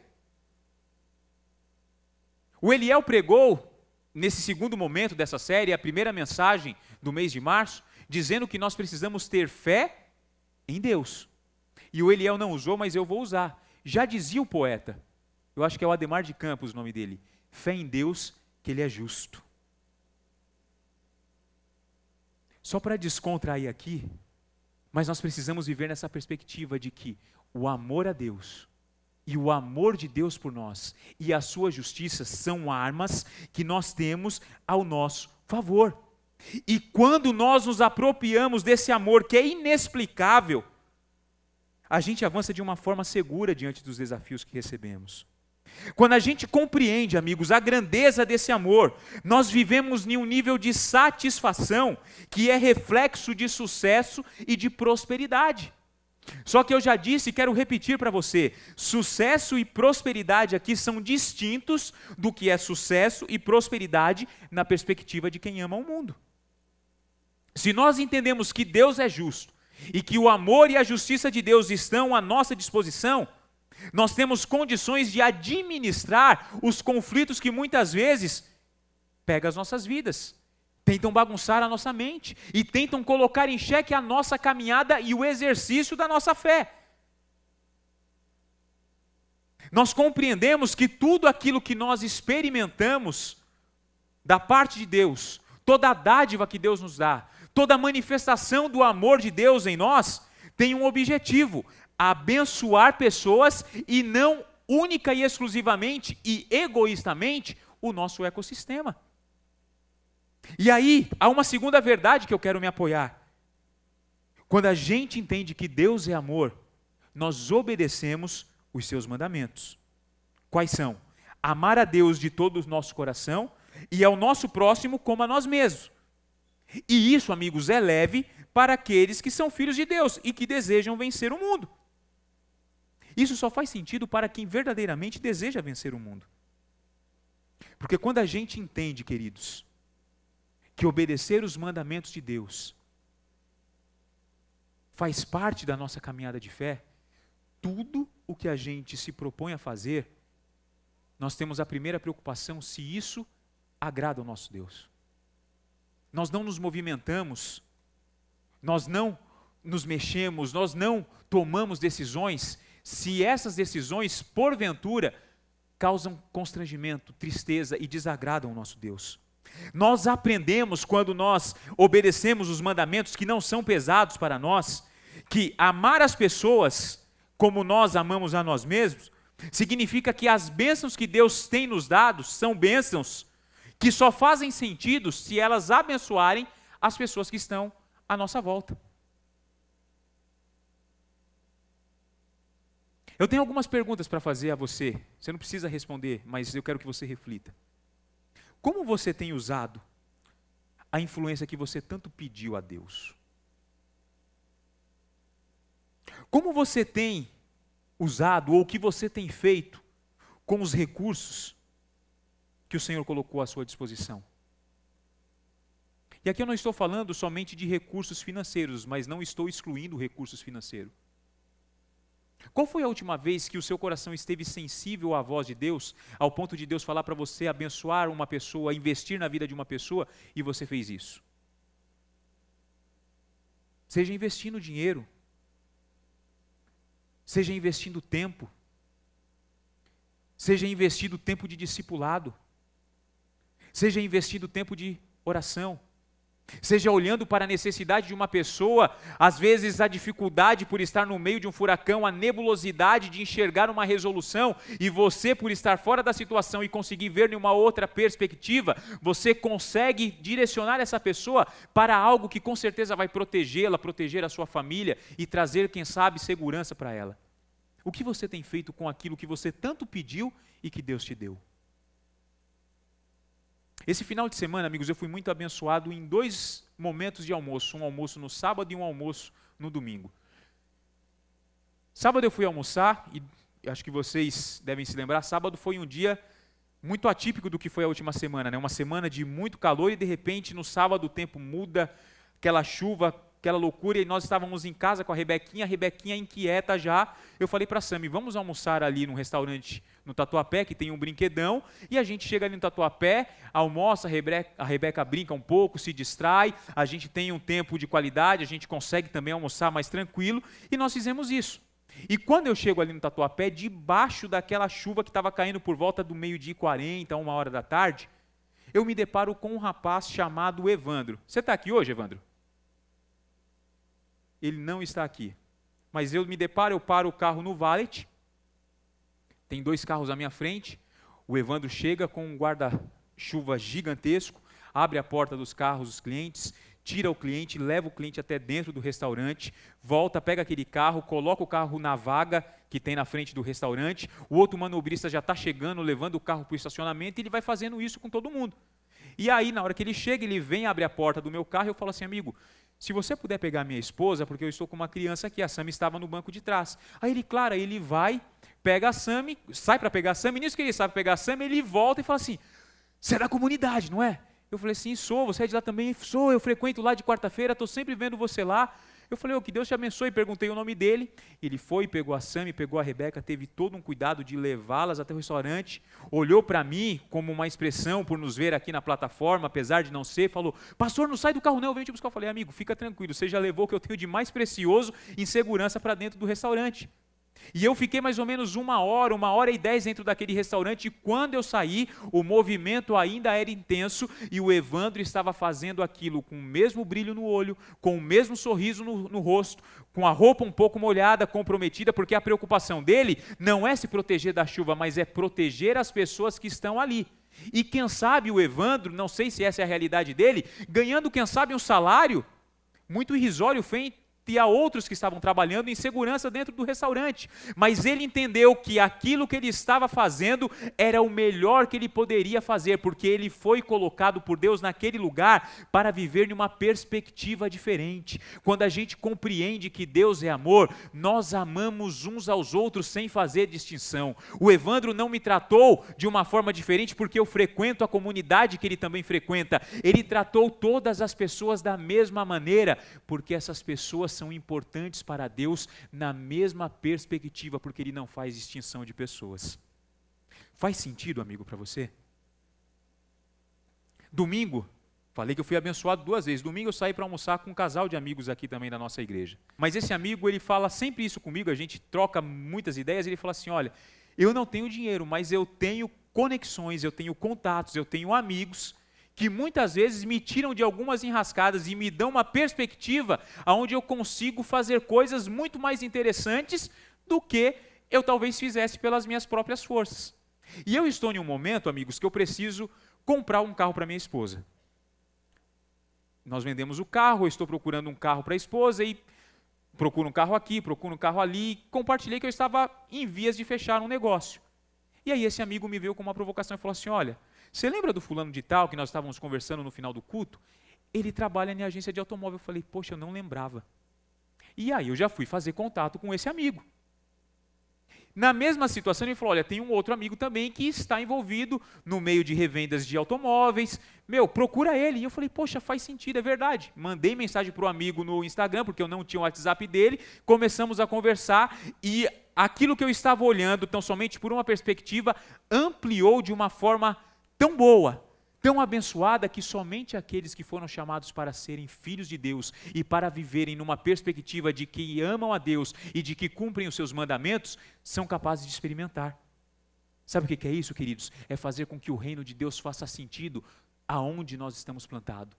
O Eliel pregou, nesse segundo momento dessa série, a primeira mensagem do mês de março, dizendo que nós precisamos ter fé em Deus. E o Eliel não usou, mas eu vou usar. Já dizia o poeta, eu acho que é o Ademar de Campos o nome dele, fé em Deus que Ele é justo. Só para descontrair aqui, mas nós precisamos viver nessa perspectiva de que o amor a Deus e o amor de Deus por nós e a sua justiça são armas que nós temos ao nosso favor. E quando nós nos apropriamos desse amor que é inexplicável, a gente avança de uma forma segura diante dos desafios que recebemos. Quando a gente compreende, amigos, a grandeza desse amor, nós vivemos em um nível de satisfação que é reflexo de sucesso e de prosperidade. Só que eu já disse e quero repetir para você, sucesso e prosperidade aqui são distintos do que é sucesso e prosperidade na perspectiva de quem ama o mundo. Se nós entendemos que Deus é justo e que o amor e a justiça de Deus estão à nossa disposição, nós temos condições de administrar os conflitos que muitas vezes pegam as nossas vidas, tentam bagunçar a nossa mente e tentam colocar em xeque a nossa caminhada e o exercício da nossa fé. Nós compreendemos que tudo aquilo que nós experimentamos da parte de Deus, toda a dádiva que Deus nos dá, toda a manifestação do amor de Deus em nós, tem um objetivo: abençoar pessoas e não única e exclusivamente e egoístamente o nosso ecossistema. E aí, há uma segunda verdade que eu quero me apoiar. Quando a gente entende que Deus é amor, nós obedecemos os seus mandamentos. Quais são? Amar a Deus de todo o nosso coração e ao nosso próximo como a nós mesmos. E isso, amigos, é leve para aqueles que são filhos de Deus e que desejam vencer o mundo. Isso só faz sentido para quem verdadeiramente deseja vencer o mundo. Porque quando a gente entende, queridos, que obedecer os mandamentos de Deus faz parte da nossa caminhada de fé, tudo o que a gente se propõe a fazer, nós temos a primeira preocupação se isso agrada ao nosso Deus. Nós não nos movimentamos, nós não nos mexemos, nós não tomamos decisões se essas decisões, porventura, causam constrangimento, tristeza e desagradam ao nosso Deus. Nós aprendemos quando nós obedecemos os mandamentos que não são pesados para nós, que amar as pessoas como nós amamos a nós mesmos, significa que as bênçãos que Deus tem nos dado são bênçãos que só fazem sentido se elas abençoarem as pessoas que estão à nossa volta. Eu tenho algumas perguntas para fazer a você. Você não precisa responder, mas eu quero que você reflita. Como você tem usado a influência que você tanto pediu a Deus? Como você tem usado ou o que você tem feito com os recursos que o Senhor colocou à sua disposição? E aqui eu não estou falando somente de recursos financeiros, mas não estou excluindo recursos financeiros. Qual foi a última vez que o seu coração esteve sensível à voz de Deus, ao ponto de Deus falar para você abençoar uma pessoa, investir na vida de uma pessoa, e você fez isso? Seja investindo dinheiro, seja investindo tempo, seja investindo tempo de discipulado, seja investindo tempo de oração, seja olhando para a necessidade de uma pessoa, às vezes a dificuldade por estar no meio de um furacão, a nebulosidade de enxergar uma resolução, e você por estar fora da situação e conseguir ver em uma outra perspectiva, você consegue direcionar essa pessoa para algo que com certeza vai protegê-la, proteger a sua família e trazer, quem sabe, segurança para ela. O que você tem feito com aquilo que você tanto pediu e que Deus te deu? Esse final de semana, amigos, eu fui muito abençoado em 2 momentos de almoço. Um almoço no sábado e um almoço no domingo. Sábado eu fui almoçar, e acho que vocês devem se lembrar, sábado foi um dia muito atípico do que foi a última semana, né? Uma semana de muito calor e de repente no sábado o tempo muda, aquela chuva, aquela loucura, e nós estávamos em casa com a Rebequinha inquieta já. Eu falei para a Sami, vamos almoçar ali num restaurante no Tatuapé, que tem um brinquedão, e a gente chega ali no Tatuapé, almoça, a Rebeca brinca um pouco, se distrai, a gente tem um tempo de qualidade, a gente consegue também almoçar mais tranquilo, e nós fizemos isso. E quando eu chego ali no Tatuapé, debaixo daquela chuva que estava caindo por volta do 12h40, 1h da tarde, eu me deparo com um rapaz chamado Evandro. Você está aqui hoje, Evandro? Ele não está aqui. Mas eu me deparo, eu paro o carro no valet, tem 2 carros à minha frente, o Evandro chega com um guarda-chuva gigantesco, abre a porta dos carros dos clientes, tira o cliente, leva o cliente até dentro do restaurante, volta, pega aquele carro, coloca o carro na vaga que tem na frente do restaurante, o outro manobrista já está chegando, levando o carro para o estacionamento, e ele vai fazendo isso com todo mundo. E aí, na hora que ele chega, ele vem, abre a porta do meu carro, e eu falo assim, amigo, se você puder pegar minha esposa, porque eu estou com uma criança aqui, a Sami estava no banco de trás. Aí ele, claro, ele vai, pega a Sami, sai para pegar a Sami, nisso que ele sabe pegar a Sami, ele volta e fala assim, você é da comunidade, não é? Eu falei assim, sou, você é de lá também? Sou, eu frequento lá de quarta-feira, estou sempre vendo você lá. Eu falei, que Deus te abençoe, perguntei o nome dele, ele foi, pegou a Sami, pegou a Rebeca, teve todo um cuidado de levá-las até o restaurante, olhou para mim como uma expressão por nos ver aqui na plataforma, apesar de não ser, falou, pastor, não sai do carro não, eu venho te buscar. Eu falei, amigo, fica tranquilo, você já levou o que eu tenho de mais precioso em segurança para dentro do restaurante. E eu fiquei mais ou menos 1h10 dentro daquele restaurante, e quando eu saí, o movimento ainda era intenso, e o Evandro estava fazendo aquilo com o mesmo brilho no olho, com o mesmo sorriso no rosto, com a roupa um pouco molhada, comprometida, porque a preocupação dele não é se proteger da chuva, mas é proteger as pessoas que estão ali. E quem sabe o Evandro, não sei se essa é a realidade dele, ganhando quem sabe um salário muito irrisório frente a outros que estavam trabalhando em segurança dentro do restaurante, mas ele entendeu que aquilo que ele estava fazendo era o melhor que ele poderia fazer, porque ele foi colocado por Deus naquele lugar para viver em uma perspectiva diferente. Quando a gente compreende que Deus é amor, nós amamos uns aos outros sem fazer distinção. O Evandro não me tratou de uma forma diferente porque eu frequento a comunidade que ele também frequenta, ele tratou todas as pessoas da mesma maneira, porque essas pessoas são importantes para Deus na mesma perspectiva, porque Ele não faz distinção de pessoas. Faz sentido, amigo, para você? Domingo, falei que eu fui abençoado 2 vezes. Domingo eu saí para almoçar com um casal de amigos aqui também da nossa igreja. Mas esse amigo, ele fala sempre isso comigo, a gente troca muitas ideias, ele fala assim, olha, eu não tenho dinheiro, mas eu tenho conexões, eu tenho contatos, eu tenho amigos que muitas vezes me tiram de algumas enrascadas e me dão uma perspectiva onde eu consigo fazer coisas muito mais interessantes do que eu talvez fizesse pelas minhas próprias forças. E eu estou em um momento, amigos, que eu preciso comprar um carro para minha esposa. Nós vendemos o carro, eu estou procurando um carro para a esposa e procuro um carro aqui, procuro um carro ali. Compartilhei que eu estava em vias de fechar um negócio. E aí esse amigo me veio com uma provocação e falou assim, olha, você lembra do fulano de tal que nós estávamos conversando no final do culto? Ele trabalha em agência de automóvel. Eu falei, poxa, eu não lembrava. E aí eu já fui fazer contato com esse amigo. Na mesma situação, ele falou, olha, tem um outro amigo também que está envolvido no meio de revendas de automóveis. Procura ele. E eu falei, poxa, faz sentido, é verdade. Mandei mensagem para o amigo no Instagram, porque eu não tinha o WhatsApp dele. Começamos a conversar e aquilo que eu estava olhando, tão somente por uma perspectiva, ampliou de uma forma tão boa, tão abençoada, que somente aqueles que foram chamados para serem filhos de Deus e para viverem numa perspectiva de que amam a Deus e de que cumprem os seus mandamentos, são capazes de experimentar. Sabe o que é isso, queridos? É fazer com que o reino de Deus faça sentido aonde nós estamos plantados.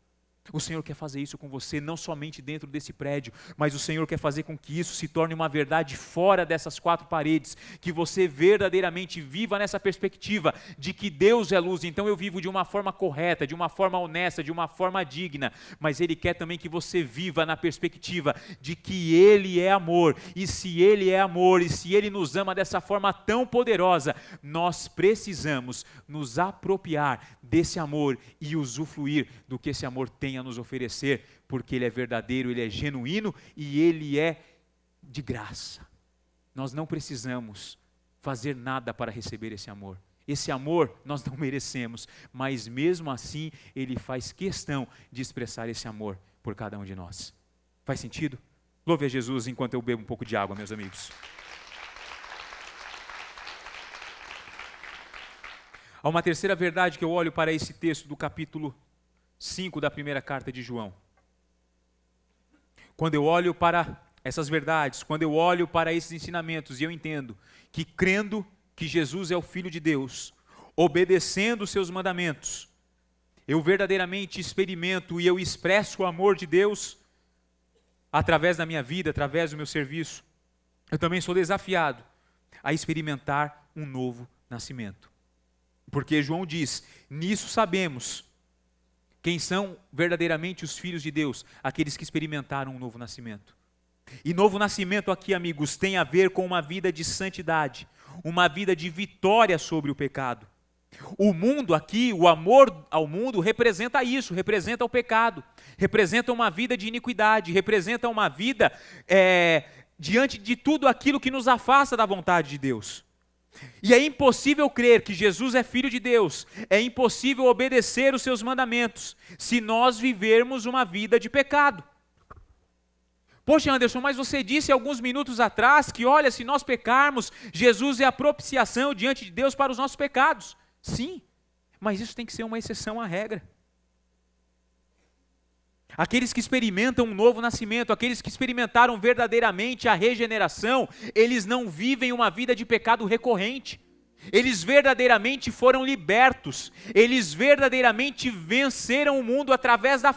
O Senhor quer fazer isso com você, não somente dentro desse prédio, mas o Senhor quer fazer com que isso se torne uma verdade fora dessas quatro paredes, que você verdadeiramente viva nessa perspectiva de que Deus é luz, então eu vivo de uma forma correta, de uma forma honesta, de uma forma digna, mas Ele quer também que você viva na perspectiva de que Ele é amor, e se Ele é amor, e se Ele nos ama dessa forma tão poderosa, nós precisamos nos apropriar desse amor e usufruir do que esse amor tem a nos oferecer, porque Ele é verdadeiro, Ele é genuíno e Ele é de graça. Nós não precisamos fazer nada para receber esse amor. Esse amor nós não merecemos, mas mesmo assim Ele faz questão de expressar esse amor por cada um de nós. Faz sentido? Louve a Jesus enquanto eu bebo um pouco de água, meus amigos. Há uma terceira verdade que eu olho para esse texto do capítulo 5 da primeira carta de João. Quando eu olho para essas verdades, quando eu olho para esses ensinamentos e eu entendo que crendo que Jesus é o Filho de Deus, obedecendo os seus mandamentos, eu verdadeiramente experimento e eu expresso o amor de Deus através da minha vida, através do meu serviço. Eu também sou desafiado a experimentar um novo nascimento. Porque João diz, nisso sabemos quem são verdadeiramente os filhos de Deus, aqueles que experimentaram um novo nascimento. E novo nascimento aqui, amigos, tem a ver com uma vida de santidade, uma vida de vitória sobre o pecado. O mundo aqui, o amor ao mundo representa isso, representa o pecado, representa uma vida de iniquidade, representa uma vida diante de tudo aquilo que nos afasta da vontade de Deus. E é impossível crer que Jesus é Filho de Deus, é impossível obedecer os seus mandamentos, se nós vivermos uma vida de pecado. Poxa, Anderson, mas você disse alguns minutos atrás que, olha, se nós pecarmos, Jesus é a propiciação diante de Deus para os nossos pecados. Sim, mas isso tem que ser uma exceção à regra. Aqueles que experimentam um novo nascimento, aqueles que experimentaram verdadeiramente a regeneração, eles não vivem uma vida de pecado recorrente. Eles verdadeiramente foram libertos, eles verdadeiramente venceram o mundo através da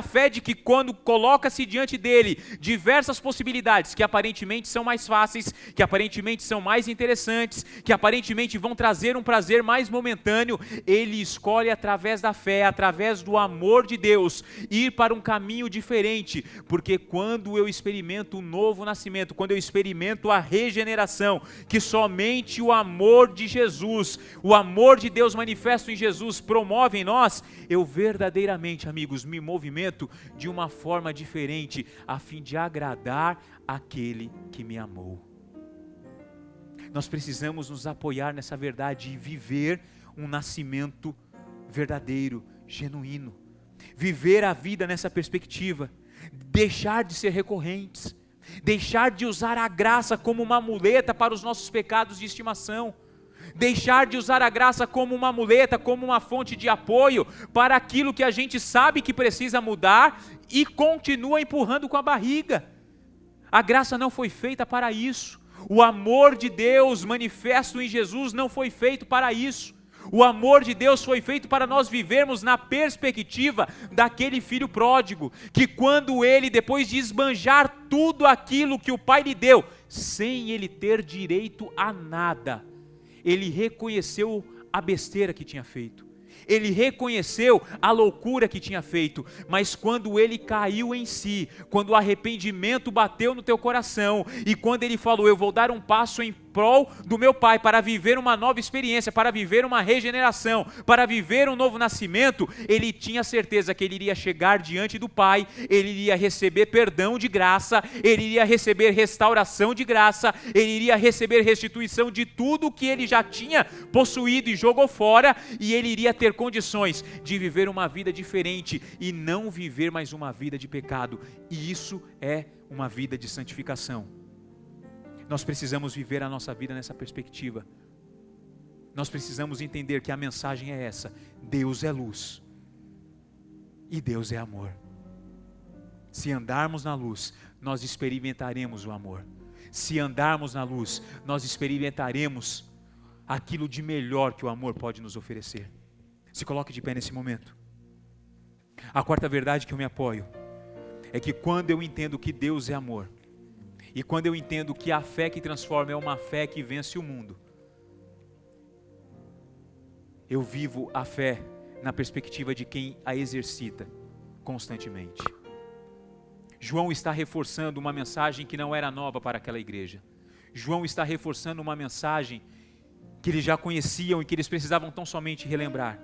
fé de que quando coloca-se diante dele diversas possibilidades que aparentemente são mais fáceis, que aparentemente são mais interessantes, que aparentemente vão trazer um prazer mais momentâneo, ele escolhe através da fé, através do amor de Deus, ir para um caminho diferente, porque quando eu experimento o novo nascimento, quando eu experimento a regeneração, que somente o amor de Jesus, o amor de Deus manifesto em Jesus promove em nós, eu verdadeiramente, amigos, me movimento de uma forma diferente, a fim de agradar aquele que me amou. Nós precisamos nos apoiar nessa verdade e viver um nascimento verdadeiro, genuíno. Viver a vida nessa perspectiva, deixar de ser recorrentes, deixar de usar a graça como uma muleta para os nossos pecados de estimação, deixar de usar a graça como uma muleta, como uma fonte de apoio para aquilo que a gente sabe que precisa mudar e continua empurrando com a barriga. A graça não foi feita para isso, o amor de Deus manifesto em Jesus não foi feito para isso. O amor de Deus foi feito para nós vivermos na perspectiva daquele filho pródigo, que quando ele, depois de esbanjar tudo aquilo que o pai lhe deu, sem ele ter direito a nada, ele reconheceu a besteira que tinha feito. Ele reconheceu a loucura que tinha feito, mas quando ele caiu em si, quando o arrependimento bateu no teu coração, e quando ele falou, eu vou dar um passo em prol do meu pai, para viver uma nova experiência, para viver uma regeneração, para viver um novo nascimento, ele tinha certeza que ele iria chegar diante do pai, ele iria receber perdão de graça, ele iria receber restauração de graça, ele iria receber restituição de tudo que ele já tinha possuído e jogou fora, e ele iria ter condições de viver uma vida diferente e não viver mais uma vida de pecado, e isso é uma vida de santificação. Nós precisamos viver a nossa vida nessa perspectiva. Nós precisamos entender que a mensagem é essa: Deus é luz e Deus é amor. Se andarmos na luz, nós experimentaremos o amor. Se andarmos na luz, nós experimentaremos aquilo de melhor que o amor pode nos oferecer. Se coloque de pé nesse momento. A quarta verdade que eu me apoio é que quando eu entendo que Deus é amor, e quando eu entendo que a fé que transforma é uma fé que vence o mundo, eu vivo a fé na perspectiva de quem a exercita constantemente. João está reforçando uma mensagem que não era nova para aquela igreja. João está reforçando uma mensagem que eles já conheciam e que eles precisavam tão somente relembrar.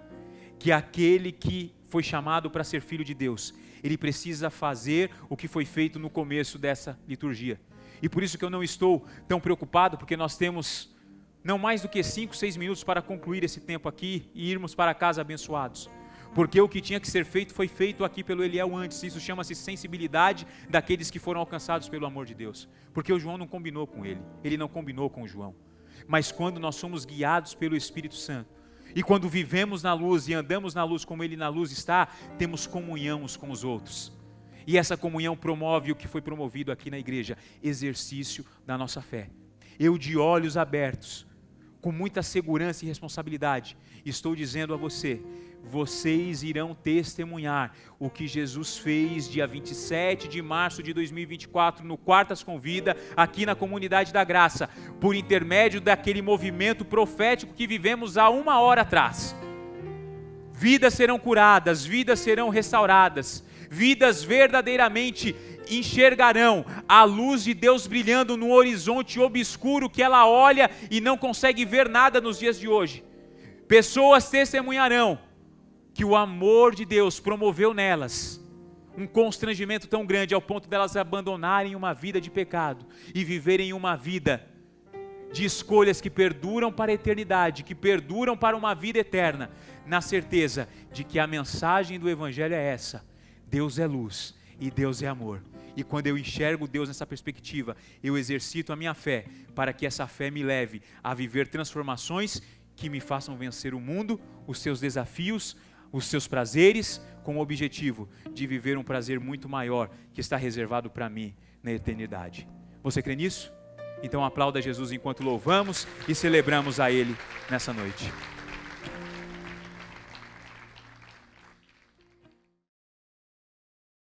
Que aquele que foi chamado para ser filho de Deus, ele precisa fazer o que foi feito no começo dessa liturgia. E por isso que eu não estou tão preocupado, porque nós temos não mais do que 5, 6 minutos para concluir esse tempo aqui e irmos para casa abençoados. Porque o que tinha que ser feito foi feito aqui pelo Eliel antes. Isso chama-se sensibilidade daqueles que foram alcançados pelo amor de Deus. Porque o João não combinou com ele não combinou com o João. Mas quando nós somos guiados pelo Espírito Santo, e quando vivemos na luz e andamos na luz como ele na luz está, temos comunhão uns com os outros. E essa comunhão promove o que foi promovido aqui na igreja, exercício da nossa fé. Eu, de olhos abertos, com muita segurança e responsabilidade, estou dizendo a você, vocês irão testemunhar o que Jesus fez dia 27 de março de 2024, no Quartas Convida, aqui na Comunidade da Graça, por intermédio daquele movimento profético que vivemos há 1 hora atrás. Vidas serão curadas, vidas serão restauradas, vidas verdadeiramente enxergarão a luz de Deus brilhando no horizonte obscuro que ela olha e não consegue ver nada nos dias de hoje. Pessoas testemunharão que o amor de Deus promoveu nelas um constrangimento tão grande ao ponto delas abandonarem uma vida de pecado e viverem uma vida de escolhas que perduram para a eternidade, que perduram para uma vida eterna, na certeza de que a mensagem do Evangelho é essa: Deus é luz e Deus é amor. E quando eu enxergo Deus nessa perspectiva, eu exercito a minha fé, para que essa fé me leve a viver transformações que me façam vencer o mundo, os seus desafios, os seus prazeres, com o objetivo de viver um prazer muito maior que está reservado para mim na eternidade. Você crê nisso? Então aplauda Jesus enquanto louvamos e celebramos a Ele nessa noite.